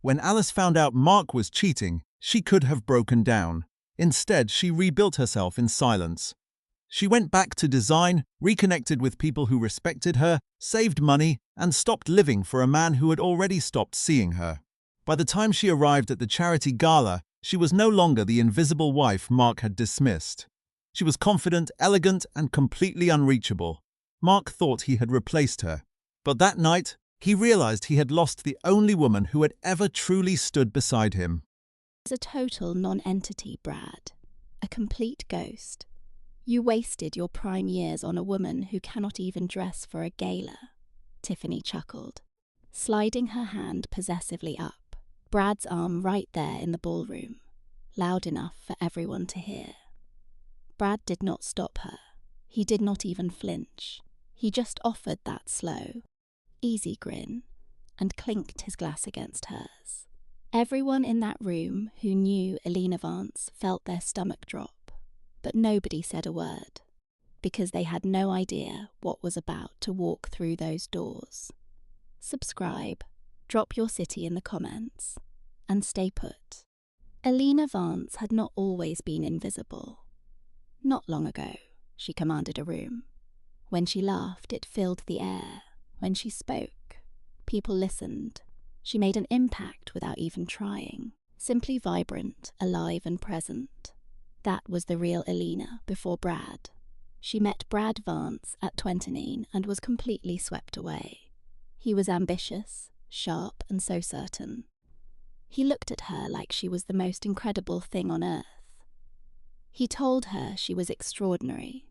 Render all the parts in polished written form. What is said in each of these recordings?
When Alice found out Mark was cheating, she could have broken down. Instead, she rebuilt herself in silence. She went back to design, reconnected with people who respected her, saved money, and stopped living for a man who had already stopped seeing her. By the time she arrived at the charity gala, she was no longer the invisible wife Mark had dismissed. She was confident, elegant, and completely unreachable. Mark thought he had replaced her. But that night, he realized he had lost the only woman who had ever truly stood beside him. As a total non-entity, Brad. A complete ghost. You wasted your prime years on a woman who cannot even dress for a gala, Tiffany chuckled, sliding her hand possessively up, Brad's arm right there in the ballroom, loud enough for everyone to hear. Brad did not stop her. He did not even flinch. He just offered that slow, easy grin and clinked his glass against hers. Everyone in that room who knew Elena Vance felt their stomach drop. But nobody said a word, because they had no idea what was about to walk through those doors. Subscribe, drop your city in the comments, and stay put. Elena Vance had not always been invisible. Not long ago, she commanded a room. When she laughed, it filled the air. When she spoke, people listened. She made an impact without even trying, simply vibrant, alive and present. That was the real Elena before Brad. She met Brad Vance at 29 and was completely swept away. He was ambitious, sharp, and so certain. He looked at her like she was the most incredible thing on earth. He told her she was extraordinary.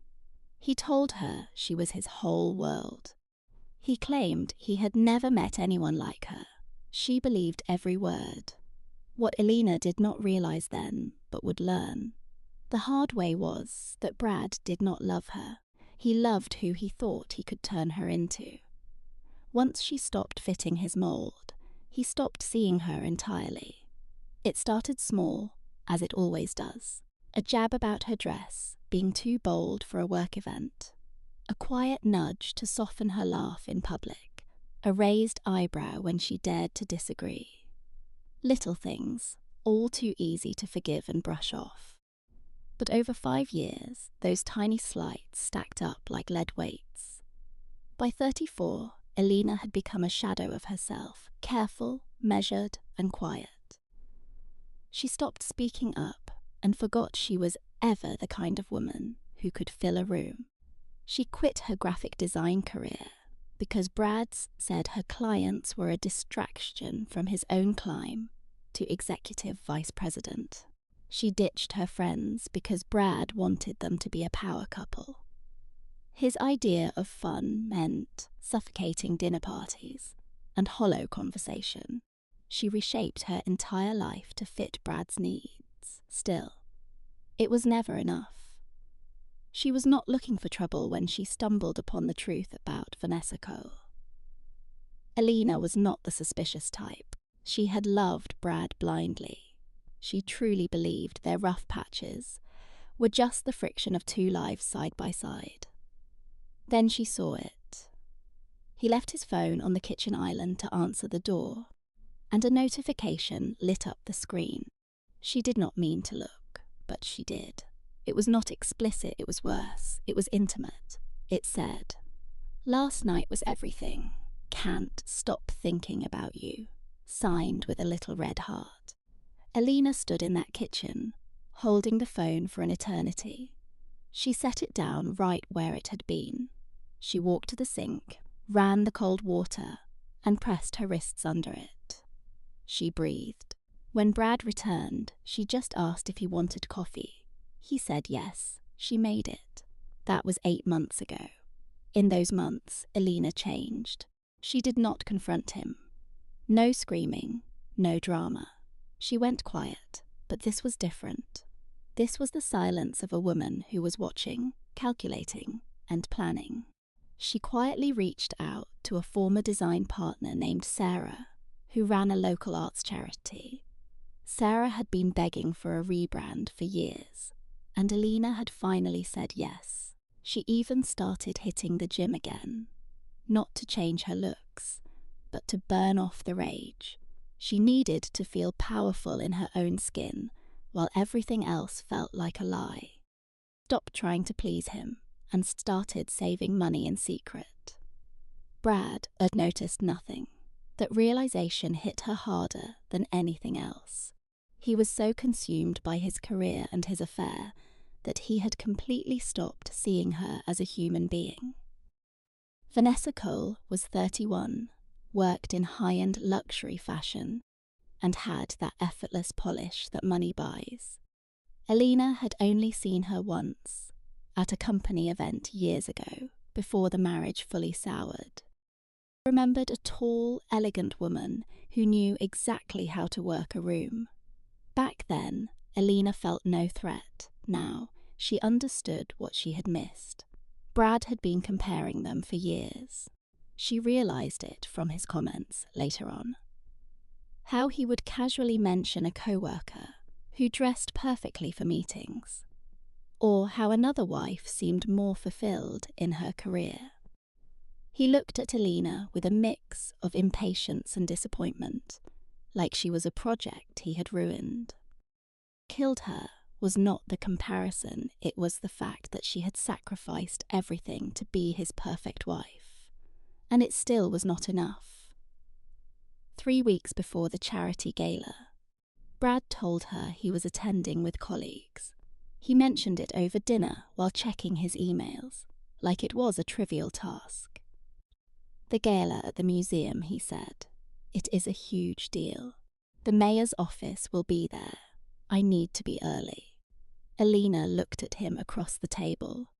He told her she was his whole world. He claimed he had never met anyone like her. She believed every word. What Elena did not realize then, but would learn. The hard way was that Brad did not love her. He loved who he thought he could turn her into. Once she stopped fitting his mold, he stopped seeing her entirely. It started small, as it always does. A jab about her dress, being too bold for a work event. A quiet nudge to soften her laugh in public. A raised eyebrow when she dared to disagree. Little things, all too easy to forgive and brush off. But over 5 years, those tiny slights stacked up like lead weights. By 34, Elena had become a shadow of herself, careful, measured, and quiet. She stopped speaking up and forgot she was ever the kind of woman who could fill a room. She quit her graphic design career because Brad said her clients were a distraction from his own climb to executive vice president. She ditched her friends because Brad wanted them to be a power couple. His idea of fun meant suffocating dinner parties and hollow conversation. She reshaped her entire life to fit Brad's needs. Still, it was never enough. She was not looking for trouble when she stumbled upon the truth about Vanessa Cole. Elena was not the suspicious type. She had loved Brad blindly. She truly believed their rough patches were just the friction of 2 lives side by side. Then she saw it. He left his phone on the kitchen island to answer the door, and a notification lit up the screen. She did not mean to look, but she did. It was not explicit, it was worse. It was intimate. It said, "Last night was everything. Can't stop thinking about you." Signed with a little red heart. Elena stood in that kitchen, holding the phone for an eternity. She set it down right where it had been. She walked to the sink, ran the cold water, and pressed her wrists under it. She breathed. When Brad returned, she just asked if he wanted coffee. He said yes. She made it. That was 8 months ago. In those months, Elena changed. She did not confront him. No screaming, no drama. She went quiet, but this was different. This was the silence of a woman who was watching, calculating, and planning. She quietly reached out to a former design partner named Sarah, who ran a local arts charity. Sarah had been begging for a rebrand for years, and Elena had finally said yes. She even started hitting the gym again, not to change her looks, but to burn off the rage. She needed to feel powerful in her own skin, while everything else felt like a lie. Stopped trying to please him and started saving money in secret. Brad had noticed nothing. That realization hit her harder than anything else. He was so consumed by his career and his affair that he had completely stopped seeing her as a human being. Vanessa Cole was 31, worked in high-end luxury fashion, and had that effortless polish that money buys. Elena had only seen her once, at a company event years ago, before the marriage fully soured. She remembered a tall, elegant woman who knew exactly how to work a room. Back then, Elena felt no threat. Now, she understood what she had missed. Brad had been comparing them for years. She realized it from his comments later on. How he would casually mention a co-worker who dressed perfectly for meetings, or how another wife seemed more fulfilled in her career. He looked at Elena with a mix of impatience and disappointment, like she was a project he had ruined. What killed her was not the comparison, it was the fact that she had sacrificed everything to be his perfect wife. And it still was not enough. 3 weeks before the charity gala, Brad told her he was attending with colleagues. He mentioned it over dinner while checking his emails, like it was a trivial task. The gala at the museum, he said. It is a huge deal. The mayor's office will be there. I need to be early. Elena looked at him across the table.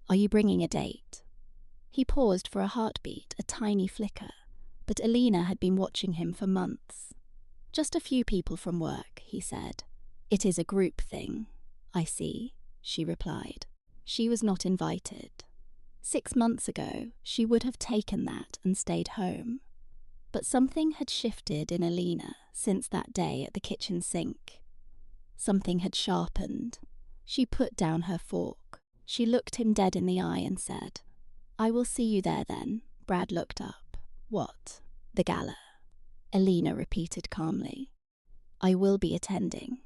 Are you bringing a date? He paused for a heartbeat, a tiny flicker, but Elena had been watching him for months. Just a few people from work, he said. It is a group thing. I see, she replied. She was not invited. 6 months ago, she would have taken that and stayed home. But something had shifted in Elena since that day at the kitchen sink. Something had sharpened. She put down her fork. She looked him dead in the eye and said, I will see you there then. Brad looked up. What? The gala. Elena repeated calmly. I will be attending.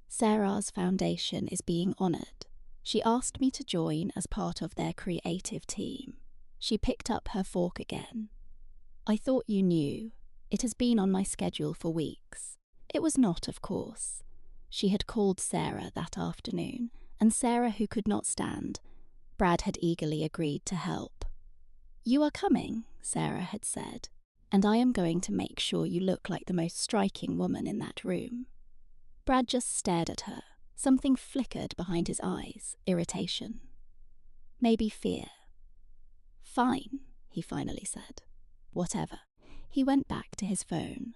Sarah's foundation is being honoured. She asked me to join as part of their creative team. She picked up her fork again. I thought you knew. It has been on my schedule for weeks. It was not, of course. She had called Sarah that afternoon, and Sarah, who could not stand, Brad had eagerly agreed to help. You are coming, Sarah had said, and I am going to make sure you look like the most striking woman in that room. Brad just stared at her. Something flickered behind his eyes, irritation. Maybe fear. Fine, he finally said. Whatever. He went back to his phone.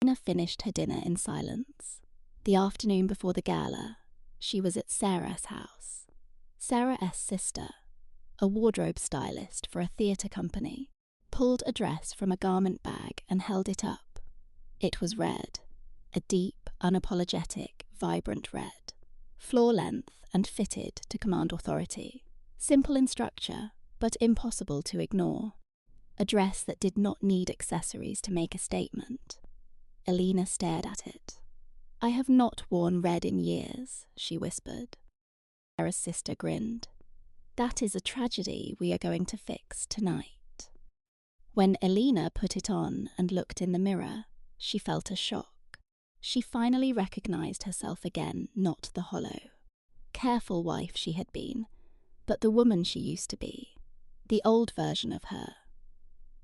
Nina finished her dinner in silence. The afternoon before the gala, she was at Sarah's house. Sarah S.'s sister, a wardrobe stylist for a theatre company, pulled a dress from a garment bag and held it up. It was red, a deep, unapologetic, vibrant red, floor length and fitted to command authority. Simple in structure, but impossible to ignore. A dress that did not need accessories to make a statement. Elena stared at it. I have not worn red in years, she whispered. Sarah's sister grinned. That is a tragedy we are going to fix tonight. When Elena put it on and looked in the mirror, she felt a shock. She finally recognized herself again, not the hollow, careful wife she had been, but the woman she used to be, the old version of her,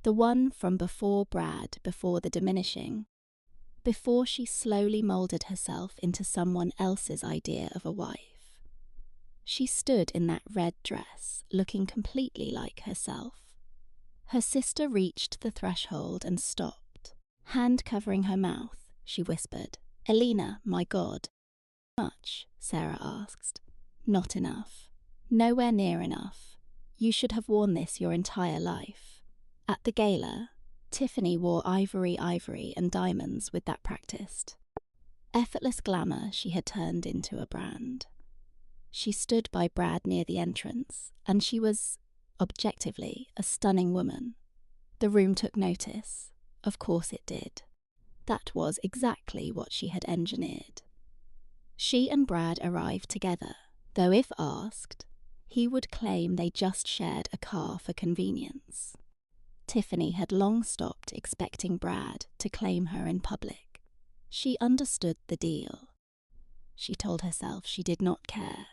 the one from before Brad, before the diminishing, before she slowly molded herself into someone else's idea of a wife. She stood in that red dress, looking completely like herself. Her sister reached the threshold and stopped, hand covering her mouth. She whispered, Elena, my God. Much? Sarah asked. Not enough. Nowhere near enough. You should have worn this your entire life. At the gala, Tiffany wore ivory and diamonds with that practiced. Effortless glamour she had turned into a brand. She stood by Brad near the entrance, and she was, objectively, a stunning woman. The room took notice. Of course it did. That was exactly what she had engineered. She and Brad arrived together, though if asked, he would claim they just shared a car for convenience. Tiffany had long stopped expecting Brad to claim her in public. She understood the deal. She told herself she did not care.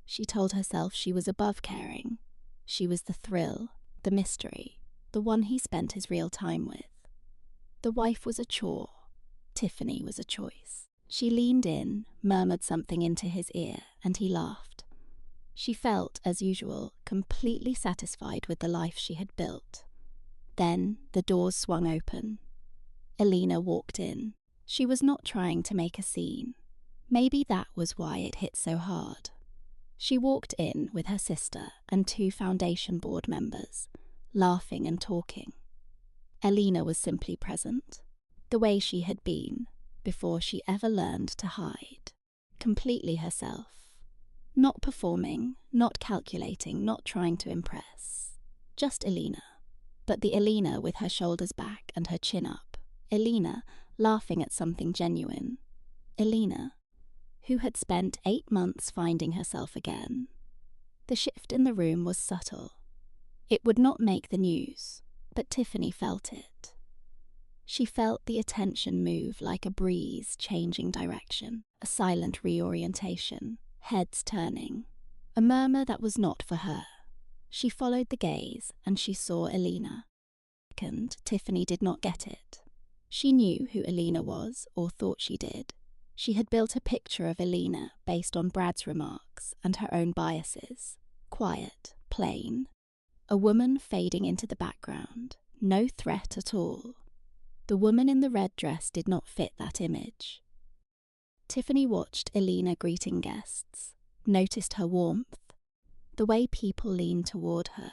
She told herself she was above caring. She was the thrill, the mystery, the one he spent his real time with. The wife was a chore. Tiffany was a choice. She leaned in, murmured something into his ear, and he laughed. She felt, as usual, completely satisfied with the life she had built. Then the doors swung open. Elena walked in. She was not trying to make a scene. Maybe that was why it hit so hard. She walked in with her sister and 2 foundation board members, laughing and talking. Elena was simply present, the way she had been, before she ever learned to hide. Completely herself. Not performing, not calculating, not trying to impress. Just Elena. But the Elena with her shoulders back and her chin up. Elena laughing at something genuine. Elena, who had spent 8 months finding herself again. The shift in the room was subtle. It would not make the news, but Tiffany felt it. She felt the attention move like a breeze changing direction, a silent reorientation, heads turning, a murmur that was not for her. She followed the gaze, and she saw Elena. Second, Tiffany did not get it. She knew who Elena was, or thought she did. She had built a picture of Elena based on Brad's remarks and her own biases. Quiet, plain. A woman fading into the background. No threat at all. The woman in the red dress did not fit that image. Tiffany watched Elena greeting guests, noticed her warmth, the way people leaned toward her.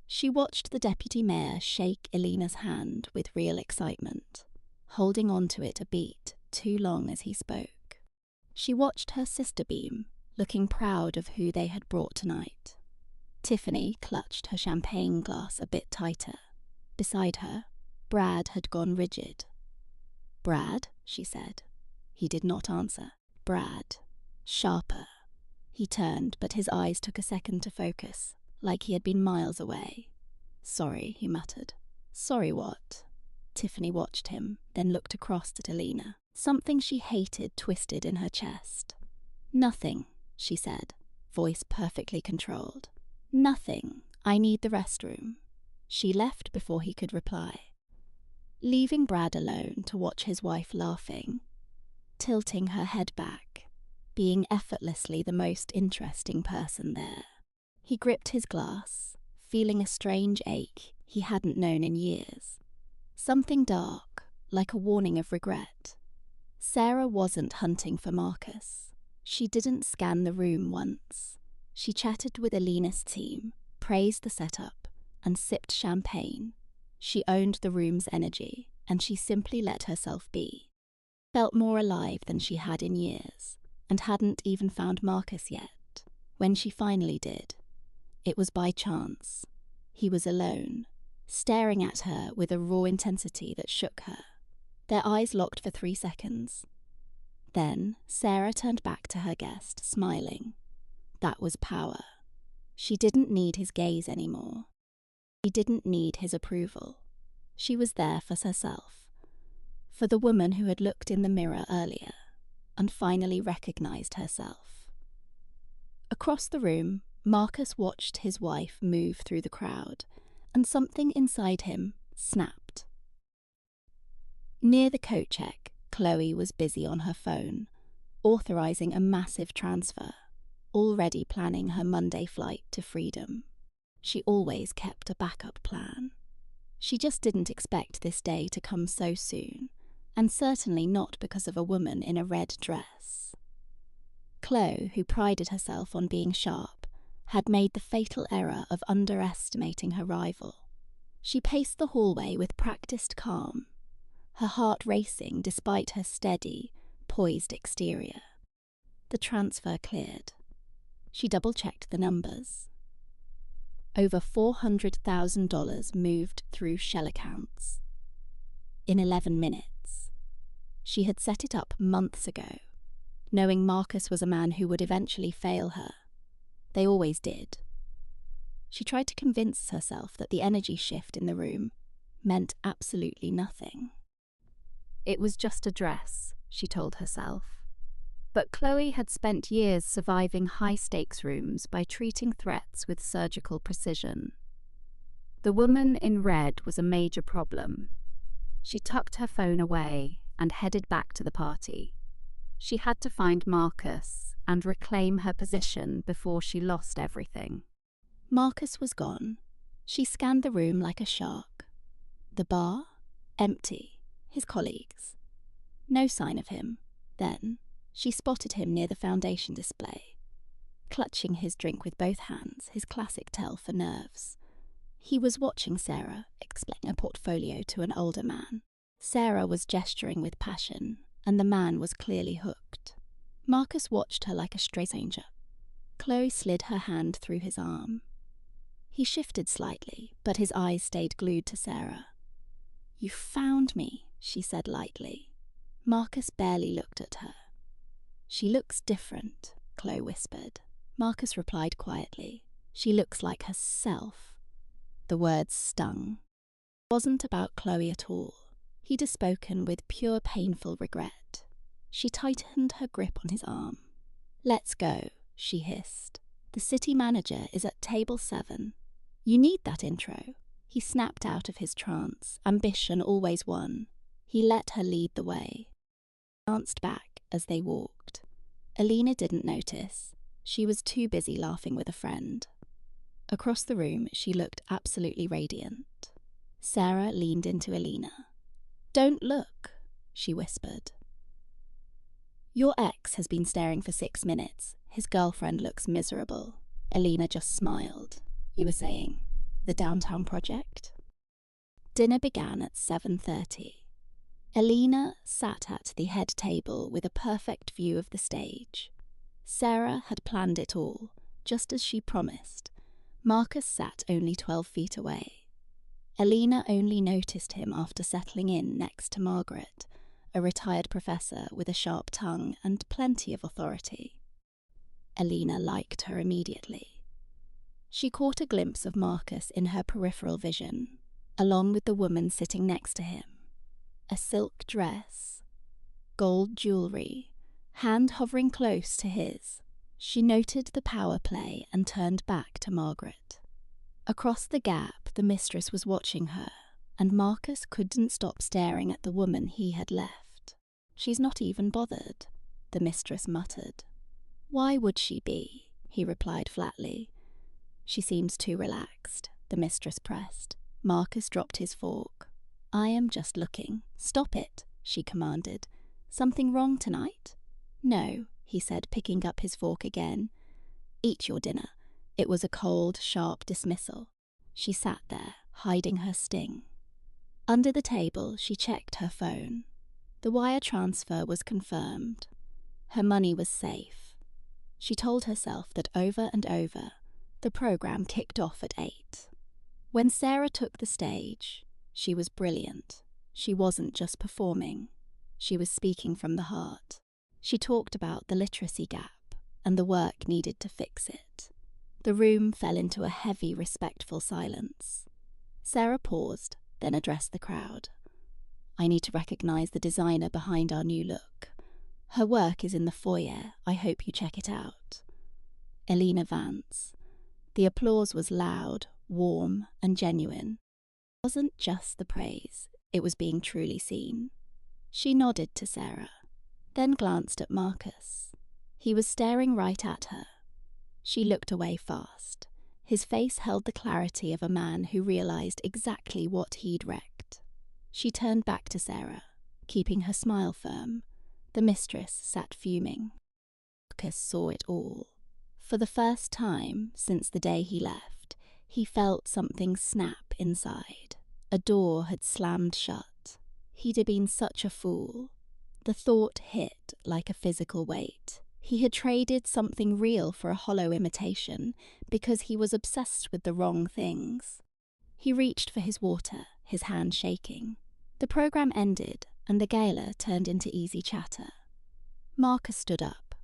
She watched the deputy mayor shake Elena's hand with real excitement, holding on to it a beat too long as he spoke. She watched her sister beam, looking proud of who they had brought tonight. Tiffany clutched her champagne glass a bit tighter. Beside her, Brad had gone rigid. "Brad?" she said. He did not answer. "Brad." Sharper. He turned, but his eyes took a second to focus, like he had been miles away. "Sorry," he muttered. "Sorry what?" Tiffany watched him, then looked across at Elena. Something she hated twisted in her chest. "Nothing," she said, voice perfectly controlled. "Nothing. I need the restroom." She left before he could reply, leaving Brad alone to watch his wife laughing, tilting her head back, being effortlessly the most interesting person there. He gripped his glass, feeling a strange ache he hadn't known in years. Something dark, like a warning of regret. Sarah wasn't hunting for Marcus. She didn't scan the room once. She chatted with Elena's team, praised the setup, and sipped champagne. She owned the room's energy, and she simply let herself be. Felt more alive than she had in years, and hadn't even found Marcus yet. When she finally did, it was by chance. He was alone, staring at her with a raw intensity that shook her. Their eyes locked for 3 seconds. Then Sarah turned back to her guest, smiling. That was power. She didn't need his gaze anymore. She didn't need his approval. She was there for herself, for the woman who had looked in the mirror earlier and finally recognized herself. Across the room, Marcus watched his wife move through the crowd, and something inside him snapped. Near the coat check, Chloe was busy on her phone, authorizing a massive transfer, already planning her Monday flight to freedom. She always kept a backup plan. She just didn't expect this day to come so soon, and certainly not because of a woman in a red dress. Chloe, who prided herself on being sharp, had made the fatal error of underestimating her rival. She paced the hallway with practiced calm, her heart racing despite her steady, poised exterior. The transfer cleared. She double-checked the numbers. Over $400,000 moved through shell accounts. In 11 minutes. She had set it up months ago, knowing Marcus was a man who would eventually fail her. They always did. She tried to convince herself that the energy shift in the room meant absolutely nothing. It was just a dress, she told herself. But Chloe had spent years surviving high-stakes rooms by treating threats with surgical precision. The woman in red was a major problem. She tucked her phone away and headed back to the party. She had to find Marcus and reclaim her position before she lost everything. Marcus was gone. She scanned the room like a shark. The bar? Empty. His colleagues? No sign of him. Then she spotted him near the foundation display, clutching his drink with both hands, his classic tell for nerves. He was watching Sarah explain a portfolio to an older man. Sarah was gesturing with passion, and the man was clearly hooked. Marcus watched her like a stranger. Chloe slid her hand through his arm. He shifted slightly, but his eyes stayed glued to Sarah. "You found me," she said lightly. Marcus barely looked at her. "She looks different," Chloe whispered. Marcus replied quietly. "She looks like herself." The words stung. It wasn't about Chloe at all. He'd spoken with pure painful regret. She tightened her grip on his arm. "Let's go," she hissed. "The city manager is at table 7. You need that intro." He snapped out of his trance. Ambition always won. He let her lead the way. Glanced back as they walked. Alina didn't notice. She was too busy laughing with a friend. Across the room, she looked absolutely radiant. Sarah leaned into Alina. "Don't look," she whispered. "Your ex has been staring for 6 minutes. His girlfriend looks miserable." Alina just smiled. "You were saying, the downtown project?" Dinner began at 7:30. Alina sat at the head table with a perfect view of the stage. Sarah had planned it all, just as she promised. Marcus sat only 12 feet away. Alina only noticed him after settling in next to Margaret, a retired professor with a sharp tongue and plenty of authority. Alina liked her immediately. She caught a glimpse of Marcus in her peripheral vision, along with the woman sitting next to him. A silk dress, gold jewellery, hand hovering close to his. She noted the power play and turned back to Margaret. Across the gap, the mistress was watching her, and Marcus couldn't stop staring at the woman he had left. "She's not even bothered," the mistress muttered. "Why would she be?" he replied flatly. "She seems too relaxed," the mistress pressed. Marcus dropped his fork. "I am just looking." "Stop it," she commanded. "Something wrong tonight?" "No," he said, picking up his fork again. "Eat your dinner." It was a cold, sharp dismissal. She sat there, hiding her sting. Under the table, she checked her phone. The wire transfer was confirmed. Her money was safe. She told herself that over and over. The program kicked off at 8. When Sarah took the stage, she was brilliant. She wasn't just performing. She was speaking from the heart. She talked about the literacy gap and the work needed to fix it. The room fell into a heavy, respectful silence. Sarah paused, then addressed the crowd. "I need to recognize the designer behind our new look. Her work is in the foyer. I hope you check it out." Elena Vance. The applause was loud, warm, and genuine. It wasn't just the praise, it was being truly seen. She nodded to Sarah, then glanced at Marcus. He was staring right at her. She looked away fast. His face held the clarity of a man who realized exactly what he'd wrecked. She turned back to Sarah, keeping her smile firm. The mistress sat fuming. Marcus saw it all. For the first time since the day he left, he felt something snap inside. A door had slammed shut. He'd have been such a fool. The thought hit like a physical weight. He had traded something real for a hollow imitation because he was obsessed with the wrong things. He reached for his water, his hand shaking. The program ended, and the gala turned into easy chatter. Marcus stood up.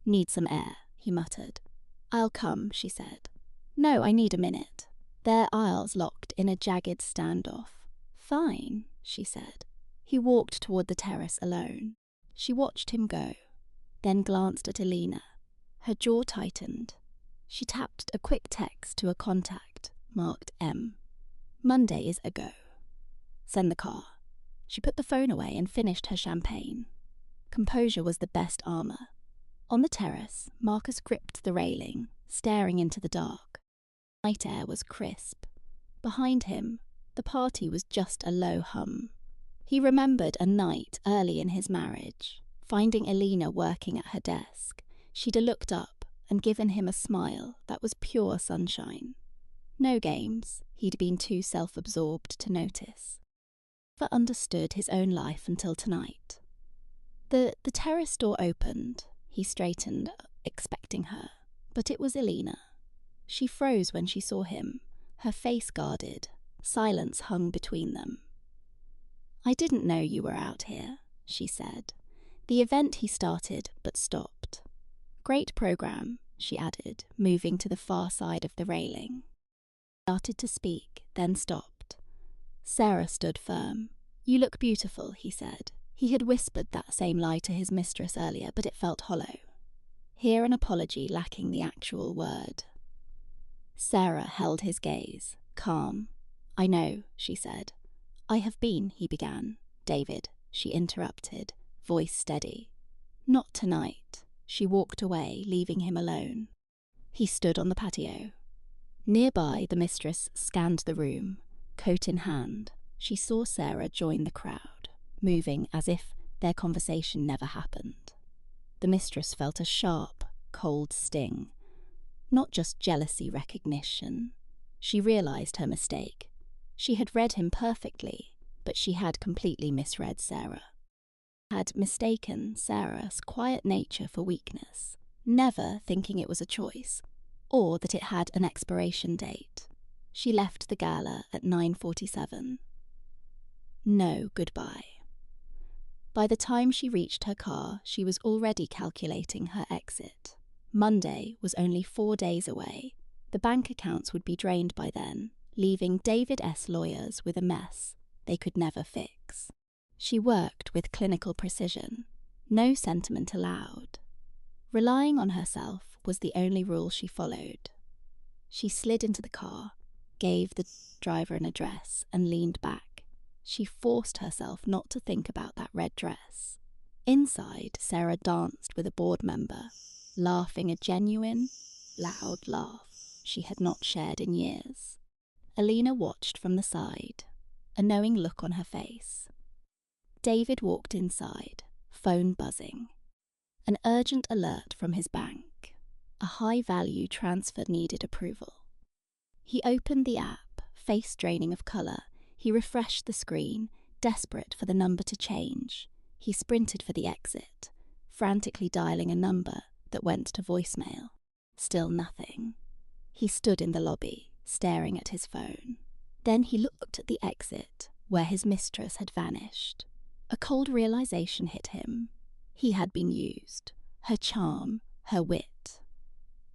"Need some air," he muttered. "I'll come," she said. "No, I need a minute." Their eyes locked in a jagged standoff. "Fine," she said. He walked toward the terrace alone. She watched him go, then glanced at Alina. Her jaw tightened. She tapped a quick text to a contact, marked M. "Monday is a go. Send the car." She put the phone away and finished her champagne. Composure was the best armor. On the terrace, Marcus gripped the railing, staring into the dark. Night air was crisp. Behind him, the party was just a low hum. He remembered a night early in his marriage, finding Alina working at her desk. She'd looked up and given him a smile that was pure sunshine. No games, he'd been too self-absorbed to notice. Never understood his own life until tonight. The terrace door opened. He straightened, expecting her, but it was Alina. She froze when she saw him, her face guarded. Silence hung between them. "I didn't know you were out here," she said. The event he started but stopped. "Great program," she added, moving to the far side of the railing. He started to speak, then stopped. Sarah stood firm. "You look beautiful," he said. He had whispered that same lie to his mistress earlier, but it felt hollow. Here an apology lacking the actual word. Sarah held his gaze, calm. "I know," she said. "I have been," he began. "David," she interrupted, voice steady. "Not tonight." She walked away, leaving him alone. He stood on the patio. Nearby, the mistress scanned the room, coat in hand. She saw Sarah join the crowd, moving as if their conversation never happened. The mistress felt a sharp, cold sting. Not just jealousy recognition. She realized her mistake. She had read him perfectly, but she had completely misread Sarah. Had mistaken Sarah's quiet nature for weakness, never thinking it was a choice, or that it had an expiration date. She left the gala at 9:47. No goodbye. By the time she reached her car, she was already calculating her exit. Monday was only 4 days away. The bank accounts would be drained by then, leaving David S. lawyers with a mess they could never fix. She worked with clinical precision, no sentiment allowed. Relying on herself was the only rule she followed. She slid into the car, gave the driver an address, and leaned back. She forced herself not to think about that red dress. Inside, Sarah danced with a board member, laughing a genuine, loud laugh she had not shared in years. Alina watched from the side, a knowing look on her face. David walked inside, phone buzzing. An urgent alert from his bank. A high-value transfer needed approval. He opened the app, face draining of colour. He refreshed the screen, desperate for the number to change. He sprinted for the exit, frantically dialing a number that went to voicemail. Still nothing. He stood in the lobby, staring at his phone. Then he looked at the exit, where his mistress had vanished. A cold realization hit him. He had been used. Her charm, her wit.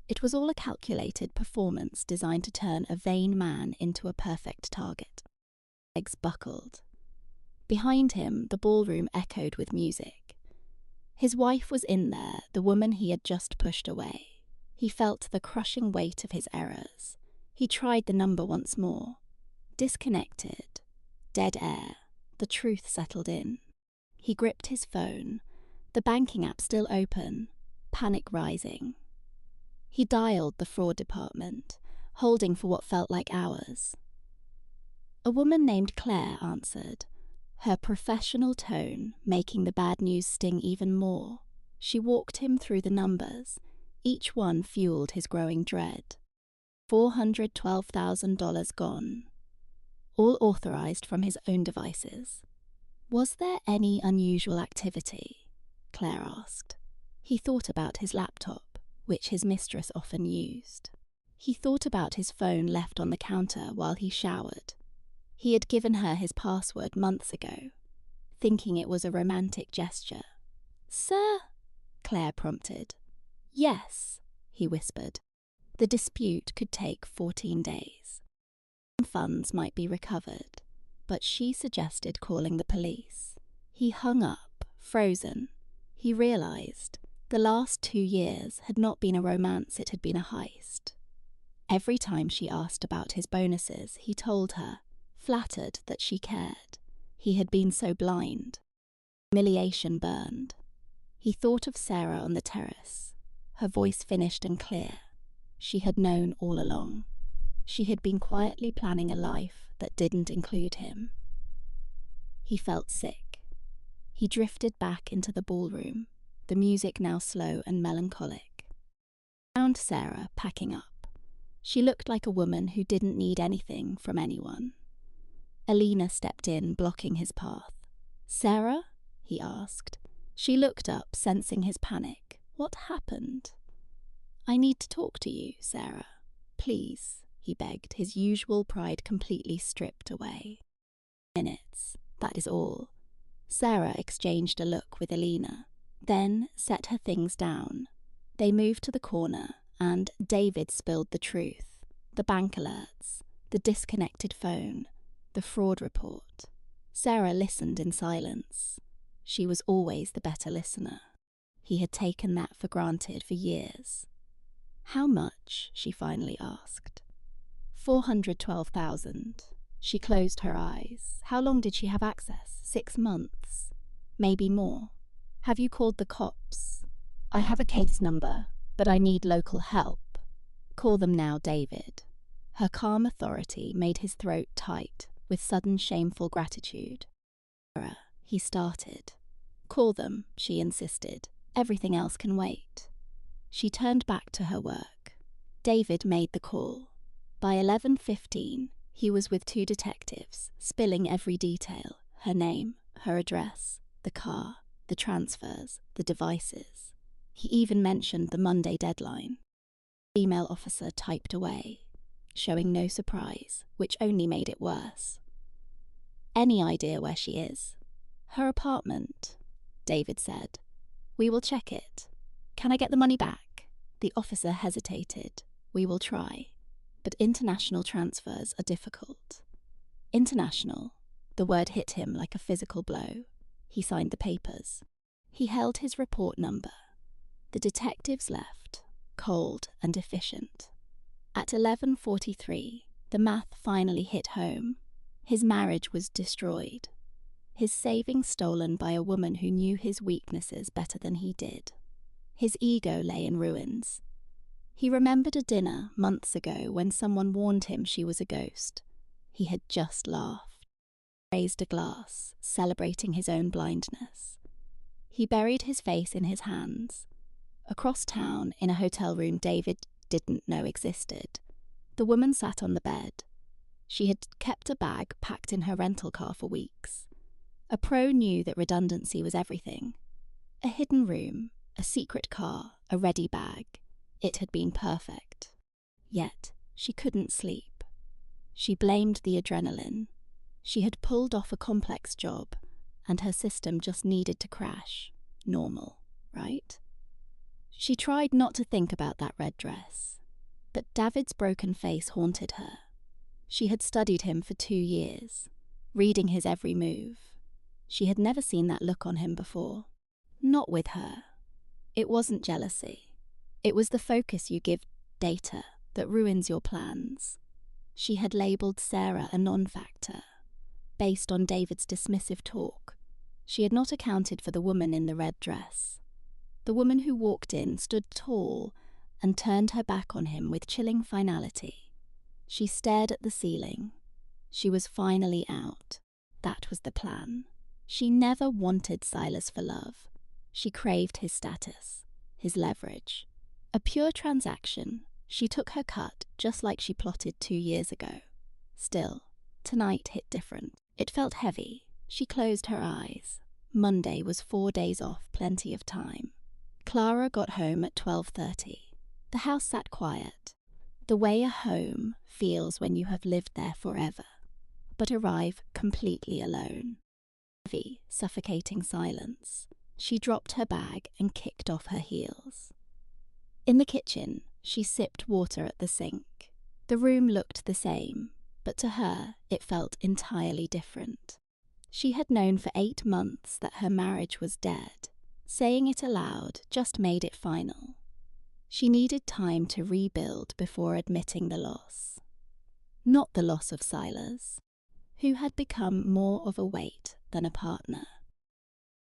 It was all a calculated performance designed to turn a vain man into a perfect target. Legs buckled. Behind him, the ballroom echoed with music. His wife was in there, the woman he had just pushed away. He felt the crushing weight of his errors. He tried the number once more. Disconnected. Dead air. The truth settled in. He gripped his phone. The banking app still open. Panic rising. He dialed the fraud department, holding for what felt like hours. A woman named Claire answered, her professional tone making the bad news sting even more. She walked him through the numbers. Each one fueled his growing dread. $412,000 gone. All authorized from his own devices. Was there any unusual activity? Claire asked. He thought about his laptop, which his mistress often used. He thought about his phone left on the counter while he showered. He had given her his password months ago. thinking it was a romantic gesture. "Sir?" Claire prompted. "Yes," he whispered. The dispute could take 14 days. Funds might be recovered, but she suggested calling the police. He hung up, frozen. He realised the last 2 years had not been a romance, it had been a heist. Every time she asked about his bonuses, he told her, flattered that she cared. He had been so blind. Humiliation burned. He thought of Sarah on the terrace, her voice finished and clear. She had known all along. She had been quietly planning a life that didn't include him. He felt sick. He drifted back into the ballroom, the music now slow and melancholic. He found Sarah packing up. She looked like a woman who didn't need anything from anyone. Alina stepped in, blocking his path. "Sarah?" he asked. She looked up, sensing his panic. "What happened?" "I need to talk to you, Sarah. Please," he begged, his usual pride completely stripped away. "Minutes, that is all." Sarah exchanged a look with Alina, then set her things down. They moved to the corner, and David spilled the truth. The bank alerts, the disconnected phone, the fraud report. Sarah listened in silence. She was always the better listener. He had taken that for granted for years. "How much?" she finally asked. 412,000. She closed her eyes. How long did she have access? 6 months? Maybe more. "Have you called the cops?" "I have a case number, but I need local help." "Call them now, David." Her calm authority made his throat tight with sudden shameful gratitude. "Sarah," he started. "Call them," she insisted. "Everything else can wait." She turned back to her work. David made the call. By 11:15, he was with 2 detectives, spilling every detail: her name, her address, the car, the transfers, the devices. He even mentioned the Monday deadline. The female officer typed away, showing no surprise, which only made it worse. "Any idea where she is?" "Her apartment," David said. "We will check it. Can I get the money back?" The officer hesitated. "We will try. But international transfers are difficult." International. The word hit him like a physical blow. He signed the papers. He held his report number. The detectives left, cold and efficient. At 11:43, the math finally hit home. His marriage was destroyed. His savings stolen by a woman who knew his weaknesses better than he did. His ego lay in ruins. He remembered a dinner months ago when someone warned him she was a ghost. He had just laughed, raised a glass, celebrating his own blindness. He buried his face in his hands. Across town, in a hotel room David didn't know existed, the woman sat on the bed. She had kept a bag packed in her rental car for weeks. A pro knew that redundancy was everything. A hidden room, a secret car, a ready bag. It had been perfect. Yet she couldn't sleep. She blamed the adrenaline. She had pulled off a complex job, and her system just needed to crash. Normal, right? She tried not to think about that red dress, but David's broken face haunted her. She had studied him for 2 years, reading his every move. She had never seen that look on him before. Not with her. It wasn't jealousy. It was the focus you give data that ruins your plans. She had labelled Sarah a non-factor. Based on David's dismissive talk, she had not accounted for the woman in the red dress. The woman who walked in stood tall and turned her back on him with chilling finality. She stared at the ceiling. She was finally out. That was the plan. She never wanted Silas for love. She craved his status, his leverage. A pure transaction. She took her cut just like she plotted 2 years ago. Still, tonight hit different. It felt heavy. She closed her eyes. Monday was 4 days off, plenty of time. Clara got home at 12:30. The house sat quiet, the way a home feels when you have lived there forever, but arrive completely alone. Heavy, suffocating silence. She dropped her bag and kicked off her heels. In the kitchen, she sipped water at the sink. The room looked the same, but to her it felt entirely different. She had known for 8 months that her marriage was dead. Saying it aloud just made it final. She needed time to rebuild before admitting the loss. Not the loss of Silas, who had become more of a weight than a partner.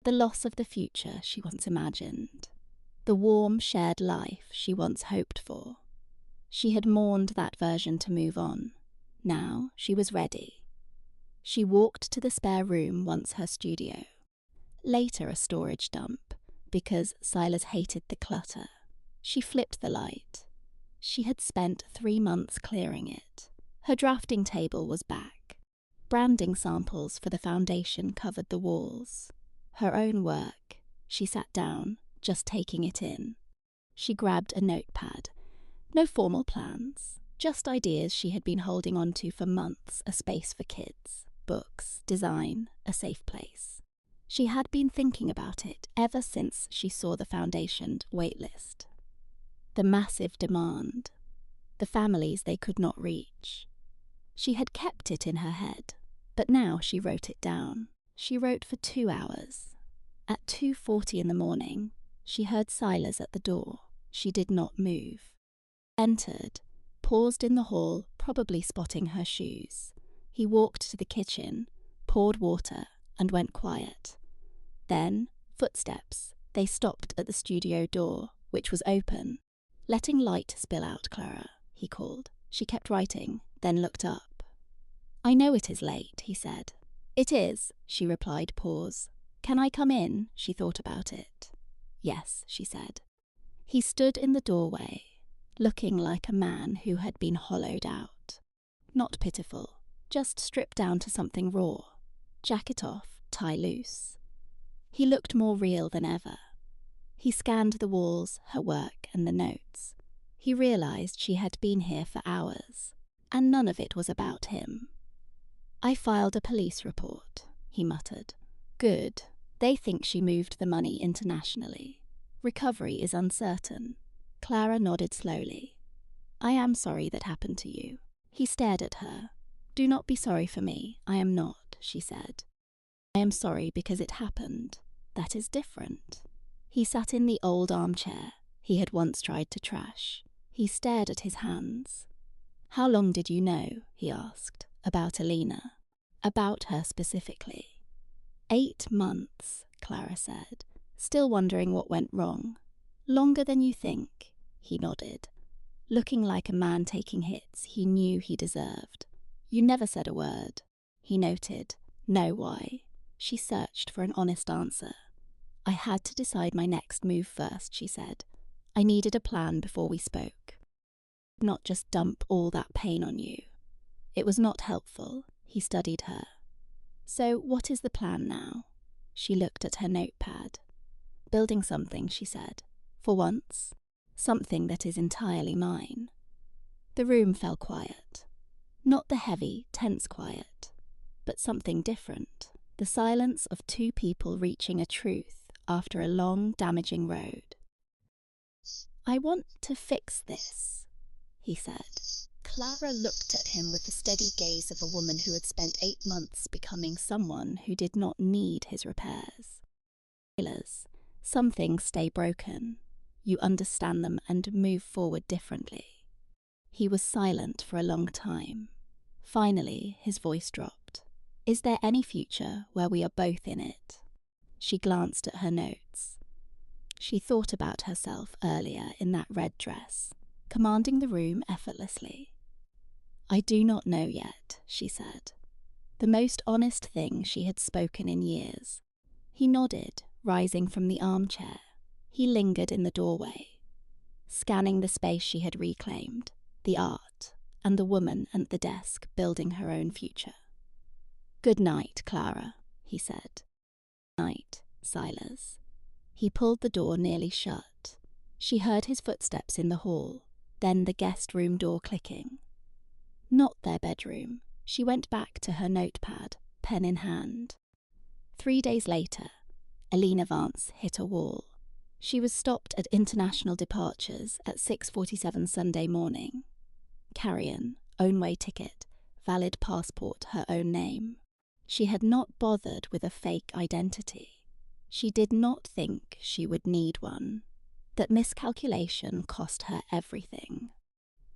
The loss of the future she once imagined. The warm, shared life she once hoped for. She had mourned that version to move on. Now she was ready. She walked to the spare room, once her studio. Later a storage dump, because Silas hated the clutter. She flipped the light. She had spent 3 months clearing it. Her drafting table was back. Branding samples for the foundation covered the walls. Her own work. She sat down, just taking it in. She grabbed a notepad. No formal plans, just ideas she had been holding on to for months. A space for kids, books, design, a safe place. She had been thinking about it ever since she saw the foundation waitlist. The massive demand. The families they could not reach. She had kept it in her head, but now she wrote it down. She wrote for 2 hours. At 2:40 in the morning, she heard Silas at the door. She did not move. Entered, paused in the hall, probably spotting her shoes. He walked to the kitchen, poured water, and went quiet. Then, footsteps. They stopped at the studio door, which was open. "Letting light spill out, Clara," he called. She kept writing, then looked up. "I know it is late," he said. "It is," she replied. Pause. "Can I come in?" She thought about it. "Yes," she said. He stood in the doorway, looking like a man who had been hollowed out. Not pitiful, just stripped down to something raw. Jacket off, tie loose. He looked more real than ever. He scanned the walls, her work, and the notes. He realized she had been here for hours, and none of it was about him. "I filed a police report," he muttered. "Good. They think she moved the money internationally. Recovery is uncertain." Clara nodded slowly. "I am sorry that happened to you." He stared at her. "Do not be sorry for me. I am not," she said. "I am sorry because it happened. That is different." He sat in the old armchair he had once tried to trash. He stared at his hands. "How long did you know?" he asked. "About Alina?" "About her specifically." 8 months, Clara said, still wondering what went wrong. "Longer than you think," he nodded, looking like a man taking hits he knew he deserved. "You never said a word," he noted. "Know why?" She searched for an honest answer. "I had to decide my next move first," she said. "I needed a plan before we spoke. Not just dump all that pain on you." It was not helpful. He studied her. "So what is the plan now?" She looked at her notepad. "Building something," she said. "For once. Something that is entirely mine." The room fell quiet. Not the heavy, tense quiet, but something different. The silence of 2 people reaching a truth after a long, damaging road. "I want to fix this," he said. Clara looked at him with the steady gaze of a woman who had spent 8 months becoming someone who did not need his repairs. "Some things stay broken. You understand them and move forward differently." He was silent for a long time. Finally, his voice dropped. "Is there any future where we are both in it?" She glanced at her notes. She thought about herself earlier in that red dress, commanding the room effortlessly. "I do not know yet," she said. The most honest thing she had spoken in years. He nodded, rising from the armchair. He lingered in the doorway, scanning the space she had reclaimed, the art, and the woman at the desk building her own future. "Good night, Clara," he said. "Night, Silas." He pulled the door nearly shut. She heard his footsteps in the hall, then the guest room door clicking. Not their bedroom. She went back to her notepad, pen in hand. 3 days later, Alina Vance hit a wall. She was stopped at international departures at 6:47 Sunday morning. Carry-on, own-way ticket, valid passport, her own name. She had not bothered with a fake identity. She did not think she would need one. That miscalculation cost her everything.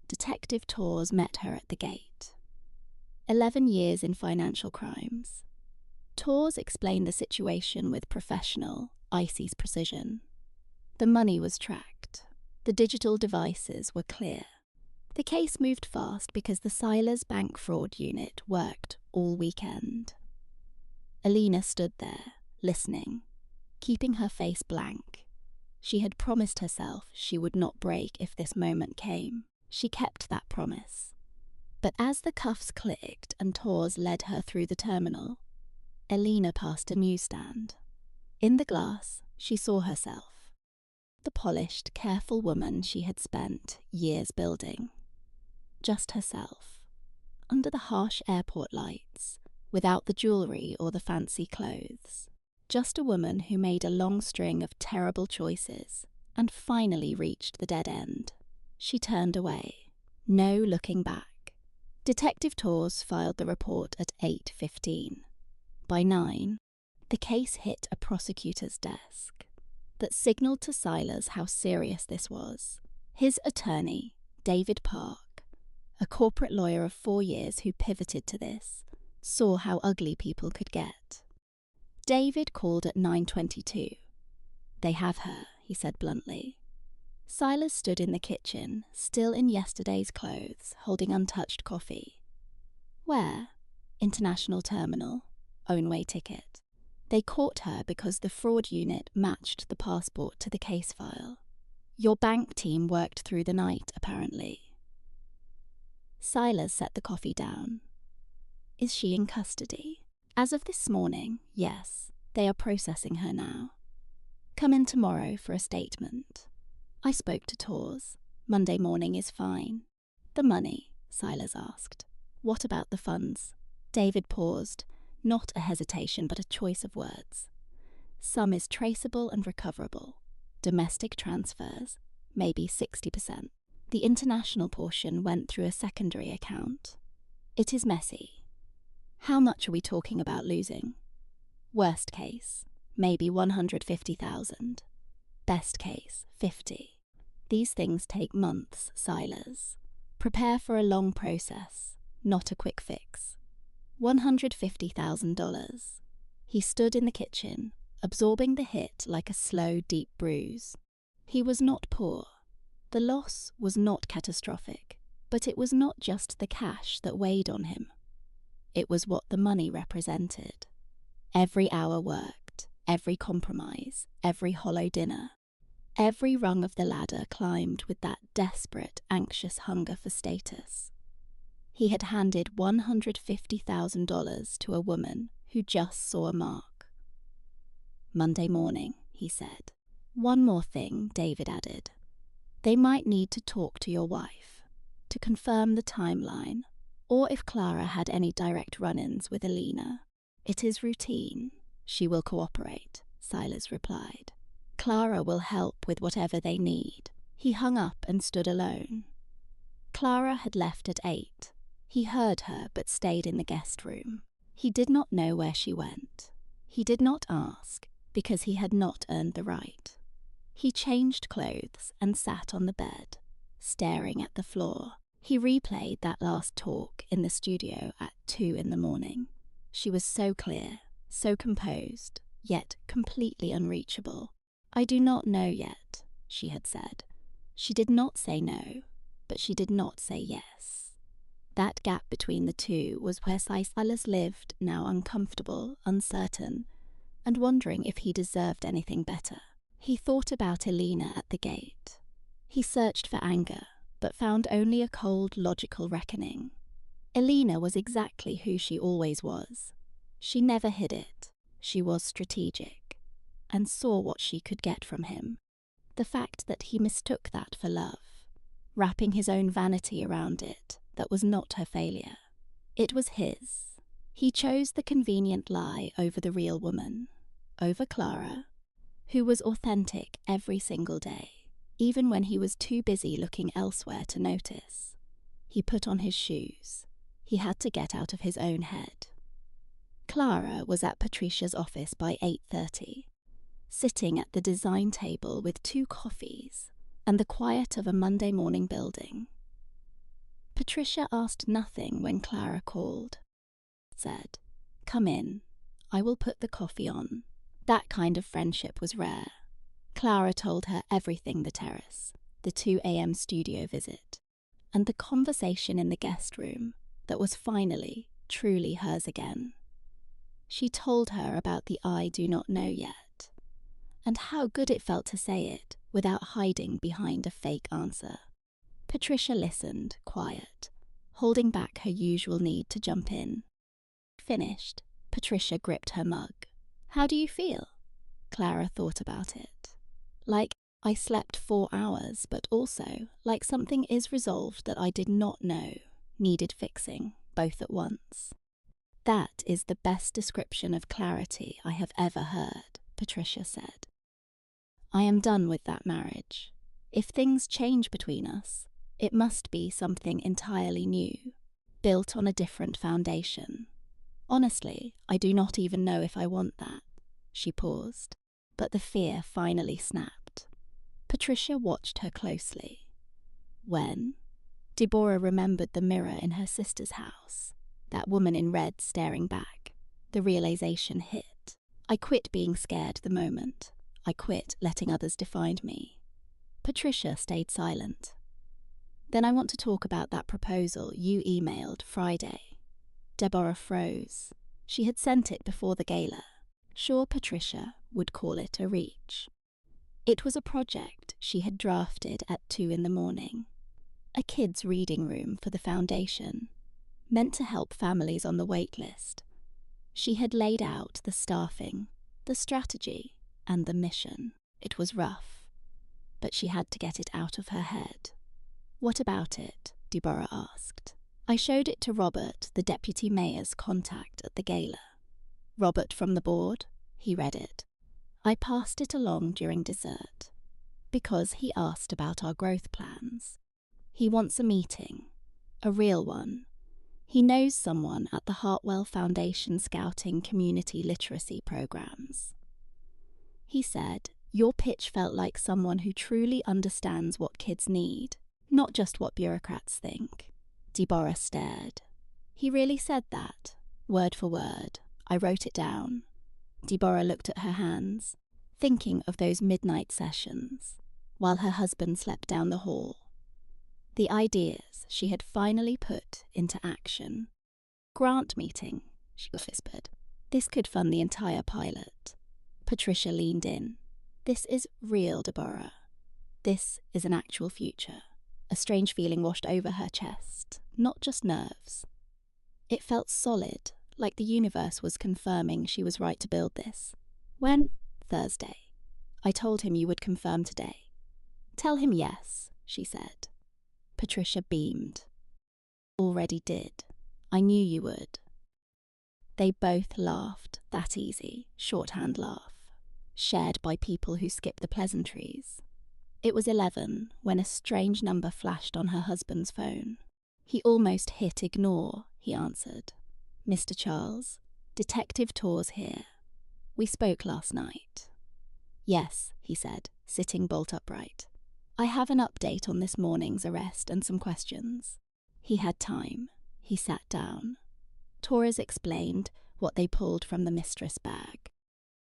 Detective Tors met her at the gate. 11 years in financial crimes. Tors explained the situation with professional, icy precision. The money was tracked. The digital devices were clear. The case moved fast because the Silas Bank Fraud Unit worked all weekend. Alina stood there, listening, keeping her face blank. She had promised herself she would not break if this moment came. She kept that promise. But as the cuffs clicked and Tors led her through the terminal, Alina passed a newsstand. In the glass, she saw herself. The polished, careful woman she had spent years building. Just herself. Under the harsh airport lights, without the jewelry or the fancy clothes. Just a woman who made a long string of terrible choices and finally reached the dead end. She turned away. No looking back. Detective Tors filed the report at 8:15. By 9, the case hit a prosecutor's desk. That signalled to Silas how serious this was. His attorney, David Park, a corporate lawyer of 4 years who pivoted to this, saw how ugly people could get. David called at 9:22. "They have her," he said bluntly. Silas stood in the kitchen, still in yesterday's clothes, holding untouched coffee. "Where?" "International terminal. Own-way ticket." They caught her because the fraud unit matched the passport to the case file. Your bank team worked through the night, apparently. Silas set the coffee down. "Is she in custody?" "As of this morning, yes. They are processing her now. Come in tomorrow for a statement." I spoke to Tors. Monday morning is fine. "The money?" Silas asked. "What about the funds?" David paused, not a hesitation but a choice of words. "Some is traceable and recoverable. Domestic transfers, maybe 60%. The international portion went through a secondary account. It is messy. How much are we talking about losing? Worst case, maybe 150,000. Best case, 50. These things take months, Silas. Prepare for a long process, not a quick fix. $150,000. He stood in the kitchen, absorbing the hit like a slow, deep bruise. He was not poor. The loss was not catastrophic, but it was not just the cash that weighed on him. It was what the money represented. Every hour worked, every compromise, every hollow dinner. Every rung of the ladder climbed with that desperate, anxious hunger for status. He had handed $150,000 to a woman who just saw a mark. "Monday morning," he said. "One more thing," David added. "They might need to talk to your wife, to confirm the timeline, or if Clara had any direct run-ins with Alina. It is routine. She will cooperate," Silas replied. "Clara will help with whatever they need." He hung up and stood alone. Clara had left at 8. He heard her but stayed in the guest room. He did not know where she went. He did not ask, because he had not earned the right. He changed clothes and sat on the bed, staring at the floor. He replayed that last talk in the studio at 2 in the morning. She was so clear, so composed, yet completely unreachable. "I do not know yet," she had said. She did not say no, but she did not say yes. That gap between the two was where Silas lived, now uncomfortable, uncertain, and wondering if he deserved anything better. He thought about Alina at the gate. He searched for anger, but found only a cold, logical reckoning. Alina was exactly who she always was. She never hid it. She was strategic, and saw what she could get from him. The fact that he mistook that for love, wrapping his own vanity around it, that was not her failure. It was his. He chose the convenient lie over the real woman, over Clara, who was authentic every single day, even when he was too busy looking elsewhere to notice. He put on his shoes. He had to get out of his own head. Clara was at Patricia's office by 8:30, sitting at the design table with 2 coffees and the quiet of a Monday morning building. Patricia asked nothing when Clara called. Said, "Come in. I will put the coffee on." That kind of friendship was rare. Clara told her everything: the terrace, the 2 a.m. studio visit, and the conversation in the guest room that was finally, truly hers again. She told her about the "I do not know yet," and how good it felt to say it without hiding behind a fake answer. Patricia listened, quiet, holding back her usual need to jump in. Finished, Patricia gripped her mug. "How do you feel?" Clara thought about it. Like, I slept 4 hours, but also like something is resolved that I did not know needed fixing, both at once. That is the best description of clarity I have ever heard, Patricia said. I am done with that marriage. If things change between us, it must be something entirely new, built on a different foundation. Honestly, I do not even know if I want that. She paused, but the fear finally snapped. Patricia watched her closely. When? Deborah remembered the mirror in her sister's house, that woman in red staring back. The realization hit. I quit being scared the moment. I quit letting others define me. Patricia stayed silent. Then I want to talk about that proposal you emailed Friday. Deborah froze. She had sent it before the gala. Sure, Patricia would call it a reach. It was a project she had drafted at 2 in the morning. A kids' reading room for the foundation, meant to help families on the wait list. She had laid out the staffing, the strategy, and the mission. It was rough, but she had to get it out of her head. "What about it?" Deborah asked. I showed it to Robert, the deputy mayor's contact at the gala. Robert from the board, he read it. I passed it along during dessert, because he asked about our growth plans. He wants a meeting, a real one. He knows someone at the Hartwell Foundation Scouting Community Literacy Programs. He said, your pitch felt like someone who truly understands what kids need, not just what bureaucrats think. Deborah stared. He really said that, word for word. I wrote it down. Deborah looked at her hands, thinking of those midnight sessions, while her husband slept down the hall. The ideas she had finally put into action. Grant meeting, she whispered. This could fund the entire pilot. Patricia leaned in. This is real, Deborah. This is an actual future. A strange feeling washed over her chest, not just nerves. It felt solid, like the universe was confirming she was right to build this. When? Thursday. I told him you would confirm today. Tell him yes, she said. Patricia beamed. Already did. I knew you would. They both laughed, that easy, shorthand laugh, shared by people who skip the pleasantries. It was 11 when a strange number flashed on her husband's phone. He almost hit ignore, he answered. Mr. Charles, Detective Tor's here. We spoke last night. Yes, he said, sitting bolt upright. I have an update on this morning's arrest and some questions. He had time. He sat down. Torres explained what they pulled from the Mistress bag.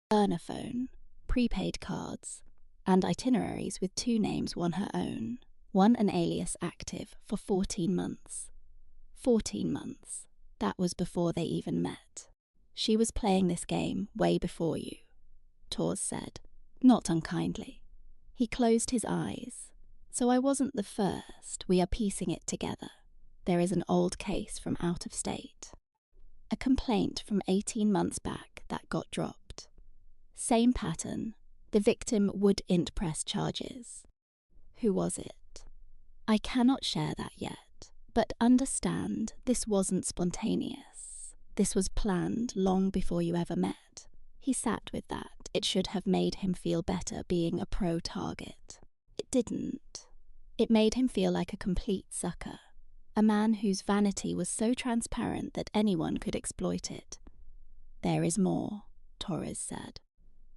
Burner phone, prepaid cards, and itineraries with 2 names, one her own, one an alias active for 14 months. 14 months. That was before they even met. She was playing this game way before you, Torres said, not unkindly. He closed his eyes. So I wasn't the first. We are piecing it together. There is an old case from out of state. A complaint from 18 months back that got dropped. Same pattern. The victim wouldn't press charges. Who was it? I cannot share that yet, but understand this wasn't spontaneous. This was planned long before you ever met. He sat with that. It should have made him feel better being a pro-target. It didn't. It made him feel like a complete sucker, a man whose vanity was so transparent that anyone could exploit it. "There is more," Torres said.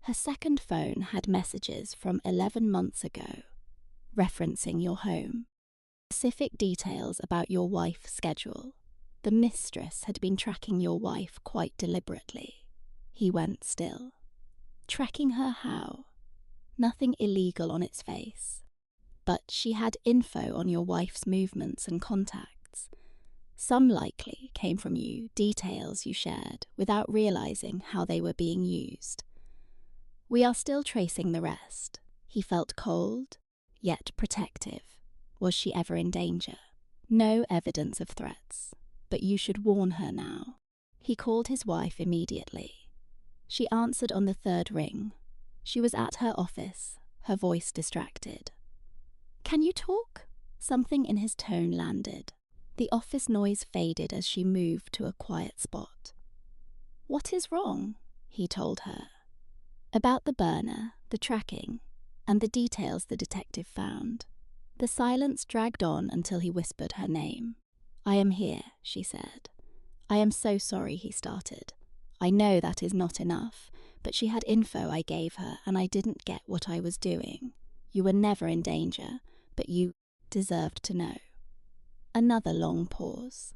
Her second phone had messages from 11 months ago, referencing your home. Specific details about your wife's schedule. The mistress had been tracking your wife quite deliberately. He went still. Tracking her how? Nothing illegal on its face. But she had info on your wife's movements and contacts. Some likely came from you, details you shared, without realizing how they were being used. We are still tracing the rest. He felt cold, yet protective. Was she ever in danger? No evidence of threats, but you should warn her now. He called his wife immediately. She answered on the third ring. She was at her office, her voice distracted. "Can you talk?" Something in his tone landed. The office noise faded as she moved to a quiet spot. "What is wrong?" he told her. About the burner, the tracking, and the details the detective found. The silence dragged on until he whispered her name. "I am here," she said. "I am so sorry," he started. "I know that is not enough, but she had info I gave her and I didn't get what I was doing. You were never in danger, but you deserved to know." Another long pause.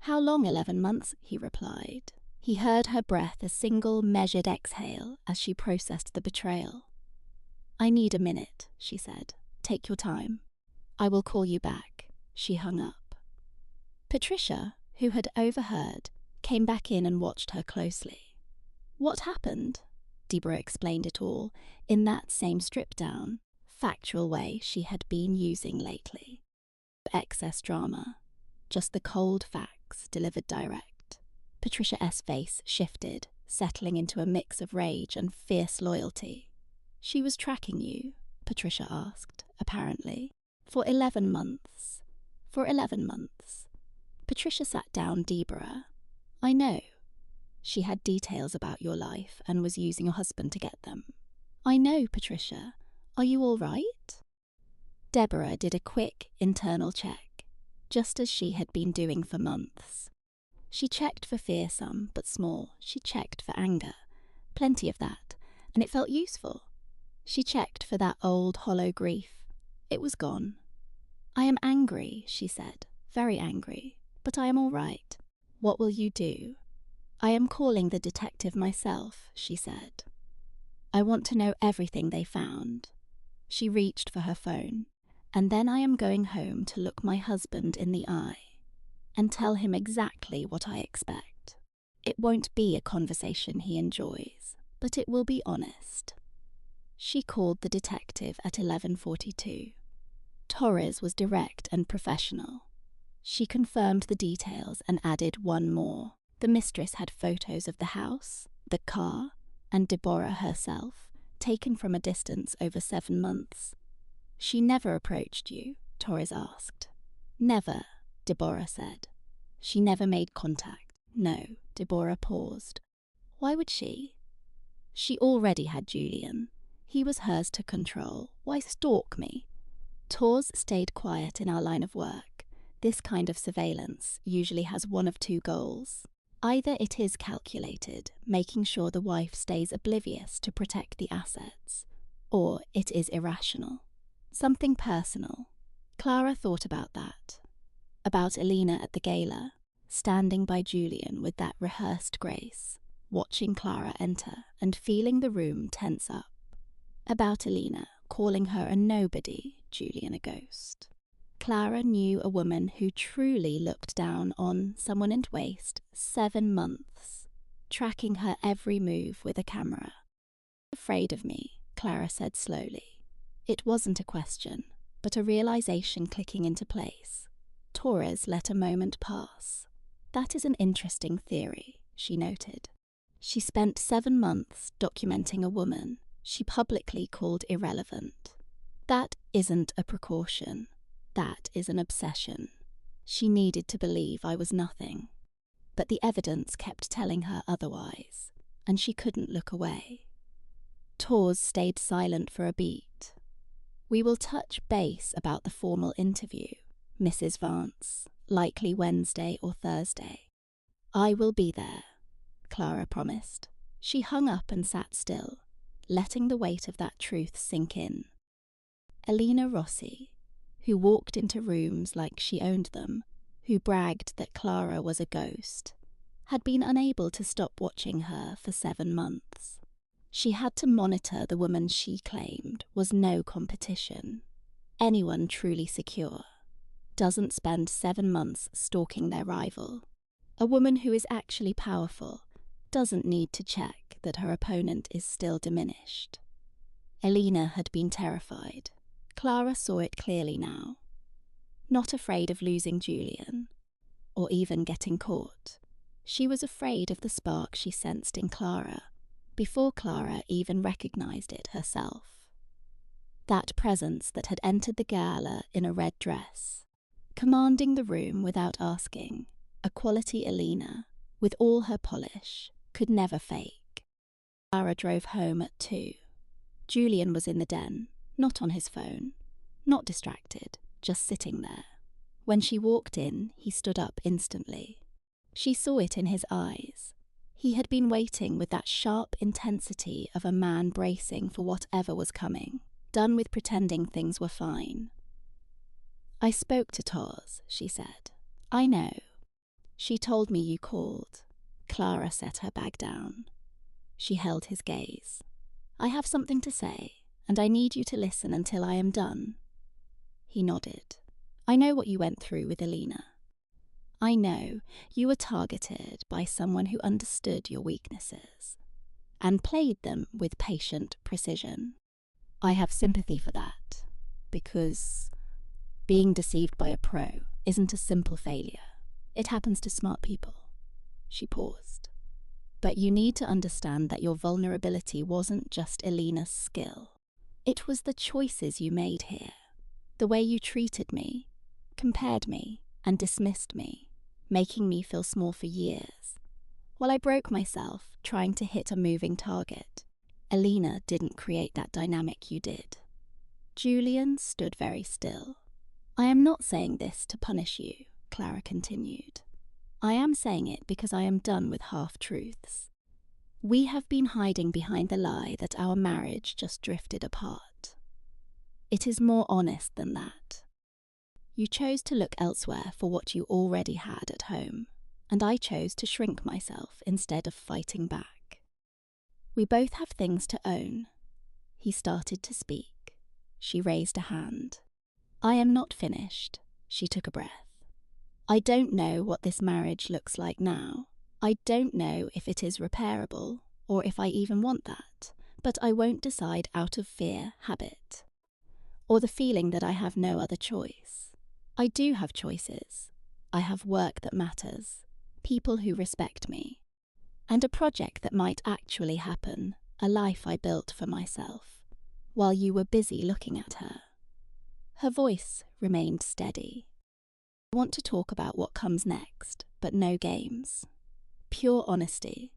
"How long? 11 months?" he replied. He heard her breath, a single measured exhale as she processed the betrayal. "I need a minute," she said. "Take your time. I will call you back." She hung up. Patricia, who had overheard, came back in and watched her closely. "What happened?" Deborah explained it all, in that same stripped-down, factual way she had been using lately. Excess drama. Just the cold facts delivered direct. Patricia S.'s face shifted, settling into a mix of rage and fierce loyalty. "She was tracking you?" Patricia asked, apparently. "For 11 months. For 11 months. Patricia sat down Deborah. "I know. She had details about your life and was using your husband to get them." "I know, Patricia. Are you all right?" Deborah did a quick internal check, just as she had been doing for months. She checked for fear some, but small. She checked for anger. Plenty of that, and it felt useful. She checked for that old hollow grief. It was gone. "I am angry," she said, "very angry, but I am all right." "What will you do?" "I am calling the detective myself," she said. "I want to know everything they found." She reached for her phone. "And then I am going home to look my husband in the eye and tell him exactly what I expect. It won't be a conversation he enjoys, but it will be honest." She called the detective at 11:42. Torres was direct and professional. She confirmed the details and added one more. The mistress had photos of the house, the car, and Deborah herself, taken from a distance over 7 months. "She never approached you?" Torres asked. "Never," Deborah said. "She never made contact?" "No." Deborah paused. "Why would she?" "She already had Julian. He was hers to control. Why stalk me?" Torres stayed quiet in our line of work. This kind of surveillance usually has one of two goals. Either it is calculated, making sure the wife stays oblivious to protect the assets, or it is irrational. Something personal. Clara thought about that. About Alina at the gala, standing by Julian with that rehearsed grace, watching Clara enter and feeling the room tense up. About Alina, calling her a nobody, Julian a ghost. Clara knew a woman who truly looked down on someone and waste 7 months, tracking her every move with a camera. "Afraid of me," Clara said slowly. It wasn't a question, but a realization clicking into place. Torres let a moment pass. "That is an interesting theory," she noted. She spent 7 months documenting a woman she publicly called irrelevant. That isn't a precaution. That is an obsession. She needed to believe I was nothing. But the evidence kept telling her otherwise, and she couldn't look away. Tors stayed silent for a beat. "We will touch base about the formal interview, Mrs. Vance, likely Wednesday or Thursday. I will be there," Clara promised. She hung up and sat still, letting the weight of that truth sink in. Elena Rossi, who walked into rooms like she owned them, who bragged that Clara was a ghost, had been unable to stop watching her for 7 months. She had to monitor the woman she claimed was no competition. Anyone truly secure doesn't spend 7 months stalking their rival. A woman who is actually powerful doesn't need to check that her opponent is still diminished. Elena had been terrified. Clara saw it clearly now. Not afraid of losing Julian, or even getting caught. She was afraid of the spark she sensed in Clara, before Clara even recognized it herself. That presence that had entered the gala in a red dress, commanding the room without asking, a quality Elena, with all her polish, could never fake. Clara drove home at 2. Julian was in the den, not on his phone, not distracted, just sitting there. When she walked in, he stood up instantly. She saw it in his eyes. He had been waiting with that sharp intensity of a man bracing for whatever was coming, done with pretending things were fine. "I spoke to Tors," she said. "I know. She told me you called." Clara set her bag down. She held his gaze. "I have something to say, and I need you to listen until I am done." He nodded. "I know what you went through with Elena. I know you were targeted by someone who understood your weaknesses and played them with patient precision. I have sympathy for that, because being deceived by a pro isn't a simple failure. It happens to smart people." She paused. "But you need to understand that your vulnerability wasn't just Elena's skill. It was the choices you made here. The way you treated me, compared me, and dismissed me, making me feel small for years. While I broke myself trying to hit a moving target, Elena didn't create that dynamic you did." Julian stood very still. "I am not saying this to punish you," Clara continued. "I am saying it because I am done with half-truths. We have been hiding behind the lie that our marriage just drifted apart. It is more honest than that. You chose to look elsewhere for what you already had at home, and I chose to shrink myself instead of fighting back. We both have things to own." He started to speak. She raised a hand. "I am not finished." She took a breath. "I don't know what this marriage looks like now. I don't know if it is repairable, or if I even want that, but I won't decide out of fear, habit, or the feeling that I have no other choice. I do have choices. I have work that matters, people who respect me, and a project that might actually happen, a life I built for myself, while you were busy looking at her." Her voice remained steady. "I want to talk about what comes next, but no games. Pure honesty."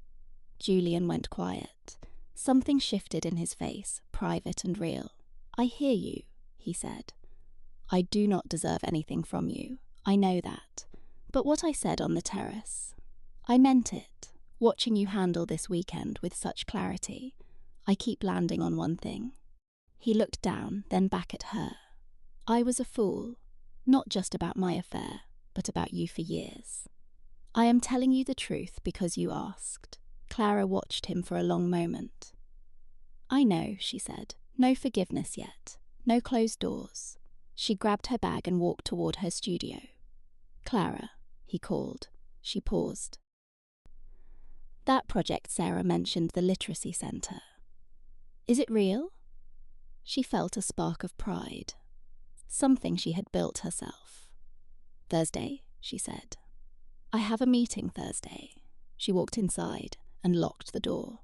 Julian went quiet. Something shifted in his face, private and real. "I hear you," he said. "I do not deserve anything from you. I know that. But what I said on the terrace, I meant it. Watching you handle this weekend with such clarity, I keep landing on one thing." He looked down, then back at her. "I was a fool, not just about my affair, but about you for years. I am telling you the truth because you asked." Clara watched him for a long moment. "I know," she said. "No forgiveness yet. No closed doors." She grabbed her bag and walked toward her studio. "Clara," he called. She paused. "That project Sarah mentioned, the literacy centre. Is it real?" She felt a spark of pride. Something she had built herself. "Thursday," she said. "I have a meeting Thursday." She walked inside and locked the door.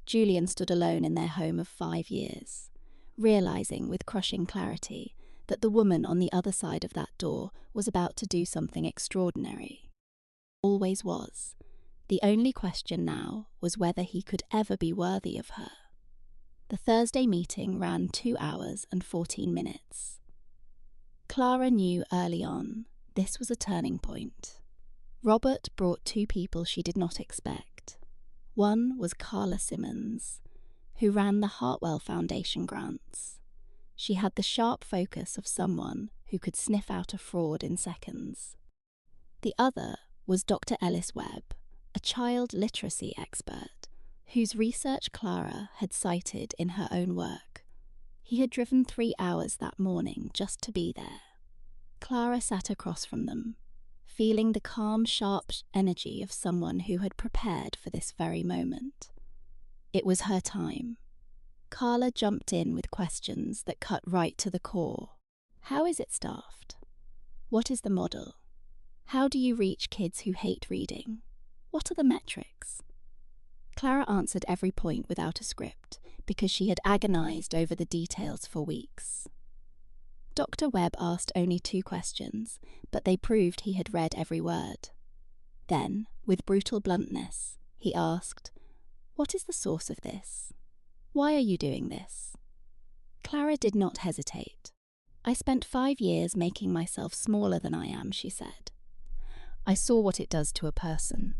Julian stood alone in their home of 5 years, realizing with crushing clarity that the woman on the other side of that door was about to do something extraordinary. Always was. The only question now was whether he could ever be worthy of her. The Thursday meeting ran 2 hours and 14 minutes. Clara knew early on this was a turning point. Robert brought 2 people she did not expect. One was Carla Simmons, who ran the Hartwell Foundation grants. She had the sharp focus of someone who could sniff out a fraud in seconds. The other was Dr. Ellis Webb, a child literacy expert, whose research Clara had cited in her own work. He had driven 3 hours that morning just to be there. Clara sat across from them, feeling the calm, sharp energy of someone who had prepared for this very moment. It was her time. Carla jumped in with questions that cut right to the core. How is it staffed? What is the model? How do you reach kids who hate reading? What are the metrics? Clara answered every point without a script, because she had agonized over the details for weeks. Dr. Webb asked only 2 questions, but they proved he had read every word. Then, with brutal bluntness, he asked, "What is the source of this? Why are you doing this?" Clara did not hesitate. "I spent 5 years making myself smaller than I am," she said. "I saw what it does to a person.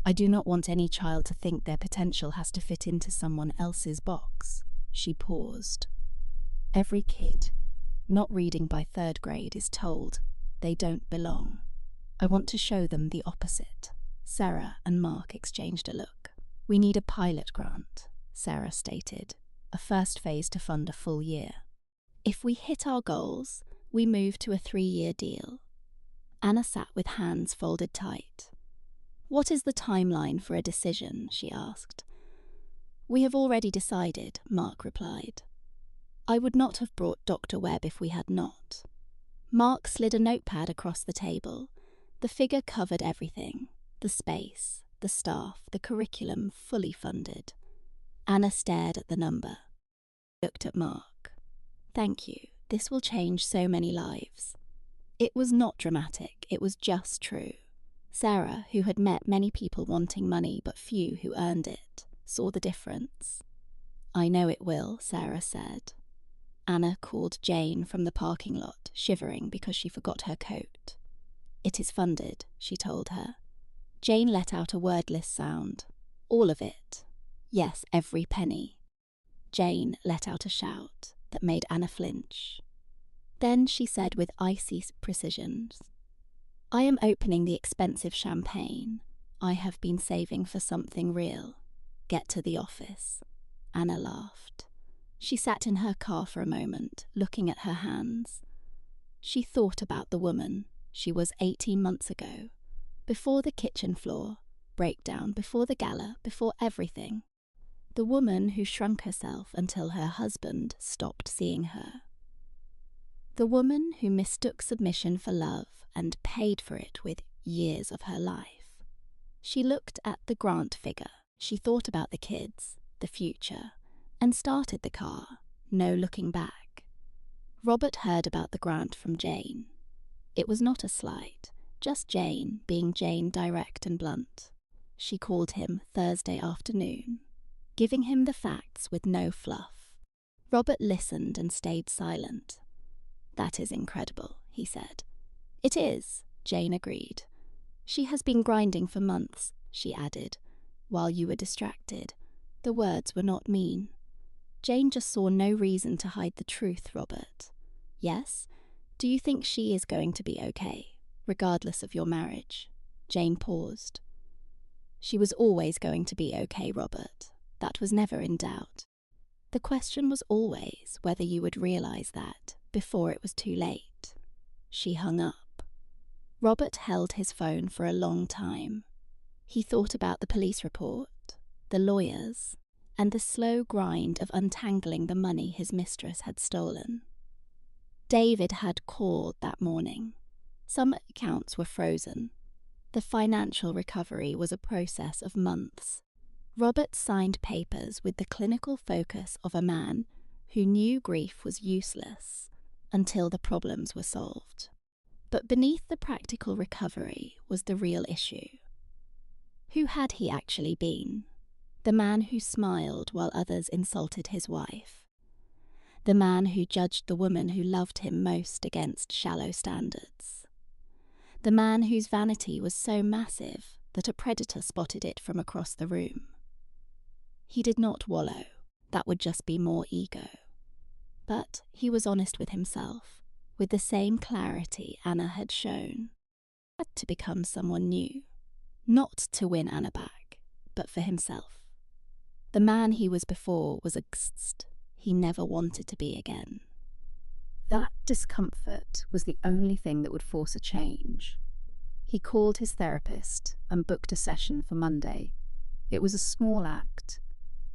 I do not want any child to think their potential has to fit into someone else's box." She paused. "Every kid not reading by 3rd grade is told they don't belong. I want to show them the opposite." Sarah and Mark exchanged a look. "We need a pilot grant," Sarah stated, "a first phase to fund a full year. If we hit our goals, we move to a 3-year deal." Anna sat with hands folded tight. "What is the timeline for a decision?" she asked. "We have already decided," Mark replied. "I would not have brought Dr. Webb if we had not." Mark slid a notepad across the table. The figure covered everything: the space, the staff, the curriculum, fully funded. Anna stared at the number. Looked at Mark. "Thank you. This will change so many lives." It was not dramatic, it was just true. Sarah, who had met many people wanting money but few who earned it, saw the difference. "I know it will," Sarah said. Anna called Jane from the parking lot, shivering because she forgot her coat. "It is funded," she told her. Jane let out a wordless sound. "All of it." "Yes, every penny." Jane let out a shout that made Anna flinch. Then she said with icy precision, "I am opening the expensive champagne. I have been saving for something real. Get to the office." Anna laughed. She sat in her car for a moment, looking at her hands. She thought about the woman she was 18 months ago, before the kitchen floor breakdown, before the gala, before everything. The woman who shrunk herself until her husband stopped seeing her. The woman who mistook submission for love and paid for it with years of her life. She looked at the grant figure. She thought about the kids, the future, and started the car, no looking back. Robert heard about the grant from Jane. It was not a slight, just Jane being Jane, direct and blunt. She called him Thursday afternoon, giving him the facts with no fluff. Robert listened and stayed silent. "That is incredible," he said. "It is," Jane agreed. "She has been grinding for months," she added, "while you were distracted." The words were not mean. Jane just saw no reason to hide the truth, Robert. "Yes? Do you think she is going to be okay, regardless of your marriage?" Jane paused. "She was always going to be okay, Robert. That was never in doubt. The question was always whether you would realize that before it was too late." She hung up. Robert held his phone for a long time. He thought about the police report, the lawyers, and the slow grind of untangling the money his mistress had stolen. David had called that morning. Some accounts were frozen. The financial recovery was a process of months. Robert signed papers with the clinical focus of a man who knew grief was useless until the problems were solved. But beneath the practical recovery was the real issue. Who had he actually been? The man who smiled while others insulted his wife. The man who judged the woman who loved him most against shallow standards. The man whose vanity was so massive that a predator spotted it from across the room. He did not wallow. That would just be more ego. But he was honest with himself, with the same clarity Anna had shown. He had to become someone new. Not to win Anna back, but for himself. The man he was before was exhausted. He never wanted to be again. That discomfort was the only thing that would force a change. He called his therapist and booked a session for Monday. It was a small act,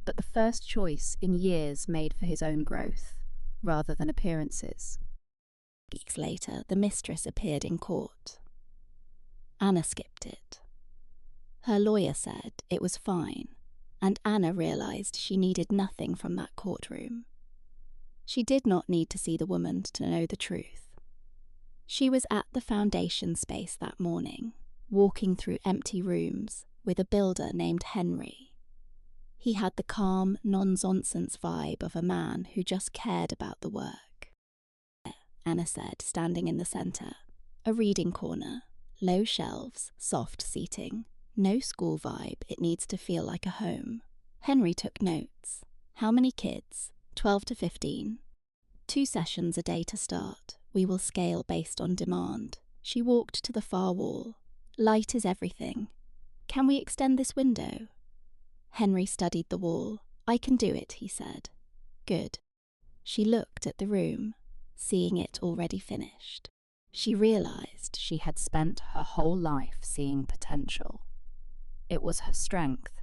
but the first choice in years made for his own growth, rather than appearances. Weeks later, the mistress appeared in court. Anna skipped it. Her lawyer said it was fine, and Anna realised she needed nothing from that courtroom. She did not need to see the woman to know the truth. She was at the foundation space that morning, walking through empty rooms with a builder named Henry. He had the calm, non-nonsense vibe of a man who just cared about the work. Anna said, standing in the centre. A reading corner, low shelves, soft seating. No school vibe, it needs to feel like a home. Henry took notes. How many kids? 12 to 15. 2 sessions a day to start. We will scale based on demand. She walked to the far wall. Light is everything. Can we extend this window? Henry studied the wall. I can do it, he said. Good. She looked at the room, seeing it already finished. She realised she had spent her whole life seeing potential. It was her strength,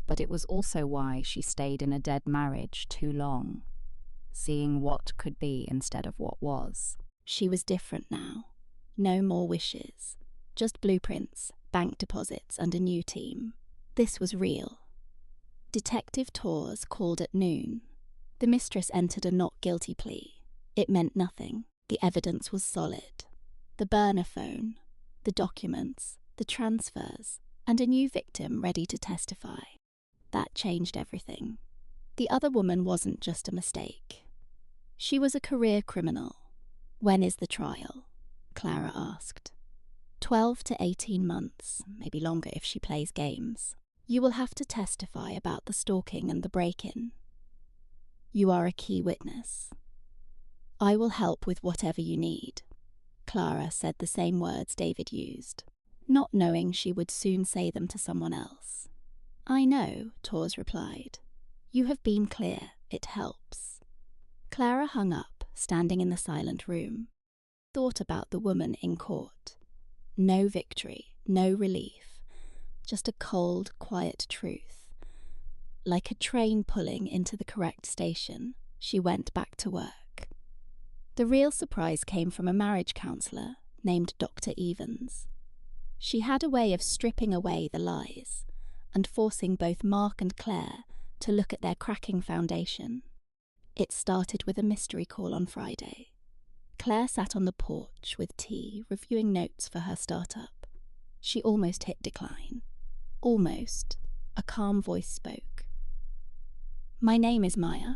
but it was also why she stayed in a dead marriage too long, seeing what could be instead of what was. She was different now. No more wishes, just blueprints, bank deposits, and a new team. This was real. Detective Tors called at noon. The mistress entered a not guilty plea. It meant nothing. The evidence was solid. The burner phone, the documents, the transfers, and a new victim ready to testify. That changed everything. The other woman wasn't just a mistake. She was a career criminal. When is the trial? Clara asked. 12 to 18 months, maybe longer if she plays games. You will have to testify about the stalking and the break-in. You are a key witness. I will help with whatever you need. Clara said the same words David used, not knowing she would soon say them to someone else. I know, Tors replied. You have been clear. It helps. Clara hung up, standing in the silent room. Thought about the woman in court. No victory, no relief. Just a cold, quiet truth. Like a train pulling into the correct station, she went back to work. The real surprise came from a marriage counsellor named Dr. Evans. She had a way of stripping away the lies and forcing both Mark and Claire to look at their cracking foundation. It started with a mystery call on Friday. Claire sat on the porch with tea, reviewing notes for her startup. She almost hit decline. Almost. A calm voice spoke. My name is Maya.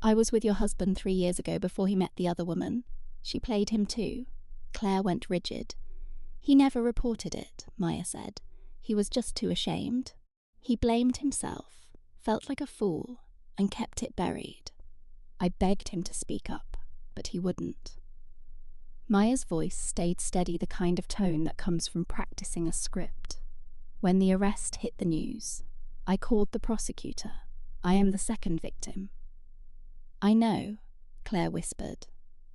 I was with your husband 3 years ago before he met the other woman. She played him too. Claire went rigid. He never reported it, Maya said. He was just too ashamed. He blamed himself, felt like a fool, and kept it buried. I begged him to speak up, but he wouldn't. Maya's voice stayed steady, the kind of tone that comes from practicing a script. When the arrest hit the news, I called the prosecutor. I am the second victim. I know, Claire whispered.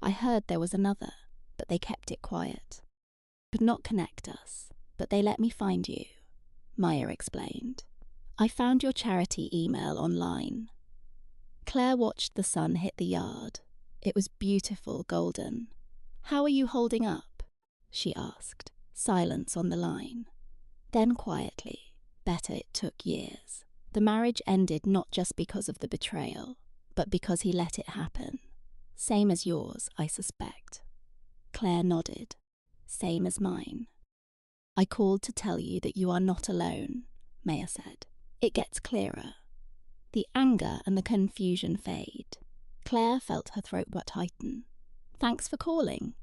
I heard there was another, but they kept it quiet. Could not connect us, but they let me find you, Maya explained. I found your charity email online. Claire watched the sun hit the yard. It was beautiful, golden. How are you holding up? She asked. Silence on the line. Then quietly, better it took years. The marriage ended not just because of the betrayal, but because he let it happen. Same as yours, I suspect. Claire nodded. same as mine. I called to tell you that you are not alone, Maya said. It gets clearer. The anger and the confusion fade. Claire felt her throat tighten. Thanks for calling,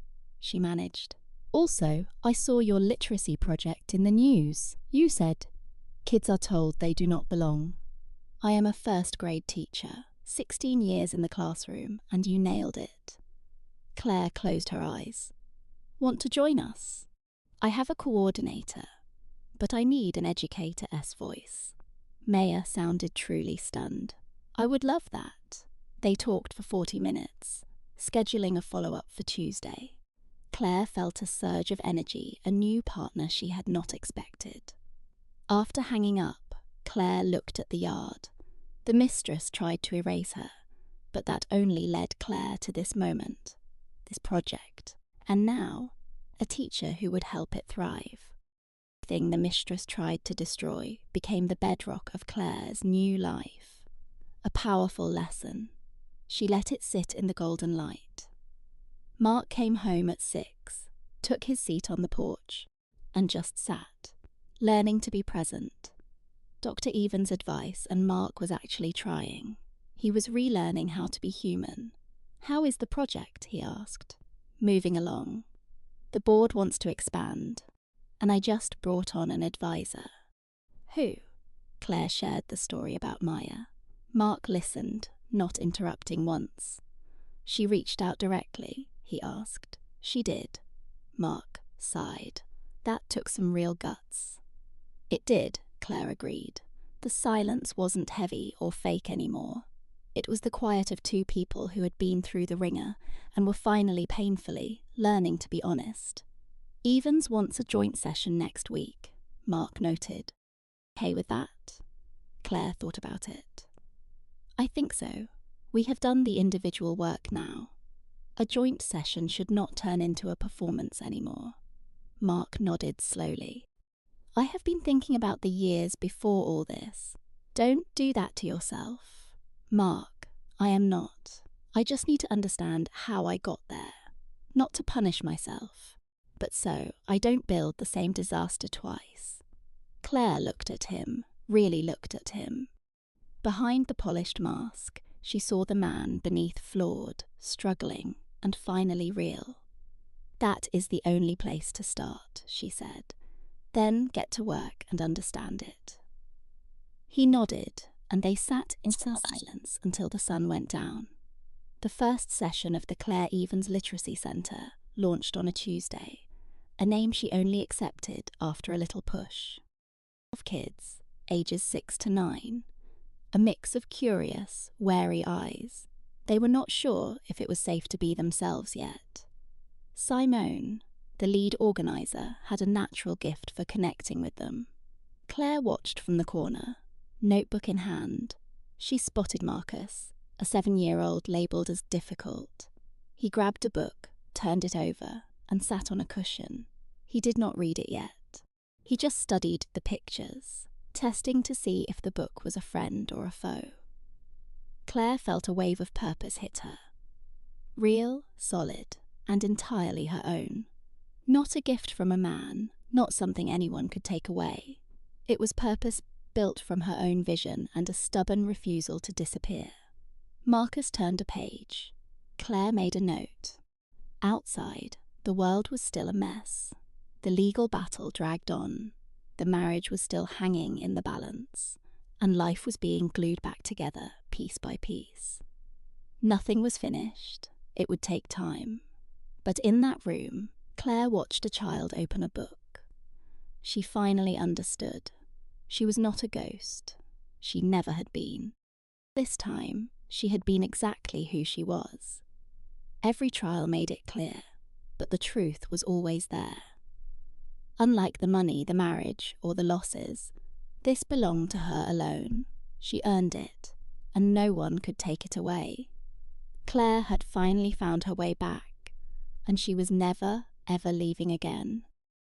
she managed. Also, I saw your literacy project in the news. You said, kids are told they do not belong. I am a first-grade teacher, 16 years in the classroom, and you nailed it. Claire closed her eyes. Want to join us? I have a coordinator, but I need an educator-s voice. Maya sounded truly stunned. I would love that. They talked for 40 minutes, scheduling a follow-up for Tuesday. Claire felt a surge of energy, a new partner she had not expected. After hanging up, Claire looked at the yard. The mistress tried to erase her, but that only led Claire to this moment, this project, and now, a teacher who would help it thrive. The thing the mistress tried to destroy became the bedrock of Claire's new life. A powerful lesson. She let it sit in the golden light. Mark came home at 6, took his seat on the porch, and just sat, learning to be present. Dr. Evans' advice, and Mark was actually trying. He was relearning how to be human. How is the project? He asked. Moving along. The board wants to expand, and I just brought on an advisor. Who? Claire shared the story about Maya. Mark listened, not interrupting once. She reached out directly, he asked. She did. Mark sighed. That took some real guts. It did, Claire agreed. The silence wasn't heavy or fake anymore. It was the quiet of two people who had been through the ringer and were finally painfully learning to be honest. Evans wants a joint session next week, Mark noted. Okay with that? Claire thought about it. I think so. We have done the individual work now. A joint session should not turn into a performance anymore. Mark nodded slowly. I have been thinking about the years before all this. Don't do that to yourself. Mark, I am not. I just need to understand how I got there. Not to punish myself, but so I don't build the same disaster twice. Claire looked at him, really looked at him. Behind the polished mask, she saw the man beneath flawed, struggling, and finally real. That is the only place to start, she said. Then get to work and understand it. He nodded, and they sat in silence until the sun went down. The first session of the Claire Evans Literacy Centre launched on a Tuesday, a name she only accepted after a little push. Of kids, ages 6 to 9, a mix of curious, wary eyes. They were not sure if it was safe to be themselves yet. Simone, the lead organiser, had a natural gift for connecting with them. Claire watched from the corner, notebook in hand. She spotted Marcus, a 7-year-old labelled as difficult. He grabbed a book, turned it over, and sat on a cushion. He did not read it yet. He just studied the pictures, testing to see if the book was a friend or a foe. Claire felt a wave of purpose hit her. Real, solid, and entirely her own. Not a gift from a man, not something anyone could take away. It was purpose built from her own vision and a stubborn refusal to disappear. Marcus turned a page. Claire made a note. Outside, the world was still a mess. The legal battle dragged on. The marriage was still hanging in the balance, and life was being glued back together piece by piece. Nothing was finished. It would take time. But in that room, Claire watched a child open a book. She finally understood. She was not a ghost. She never had been. This time, she had been exactly who she was. Every trial made it clear, but the truth was always there. Unlike the money, the marriage, or the losses, this belonged to her alone. She earned it, and no one could take it away. Claire had finally found her way back, and she was never, ever leaving again.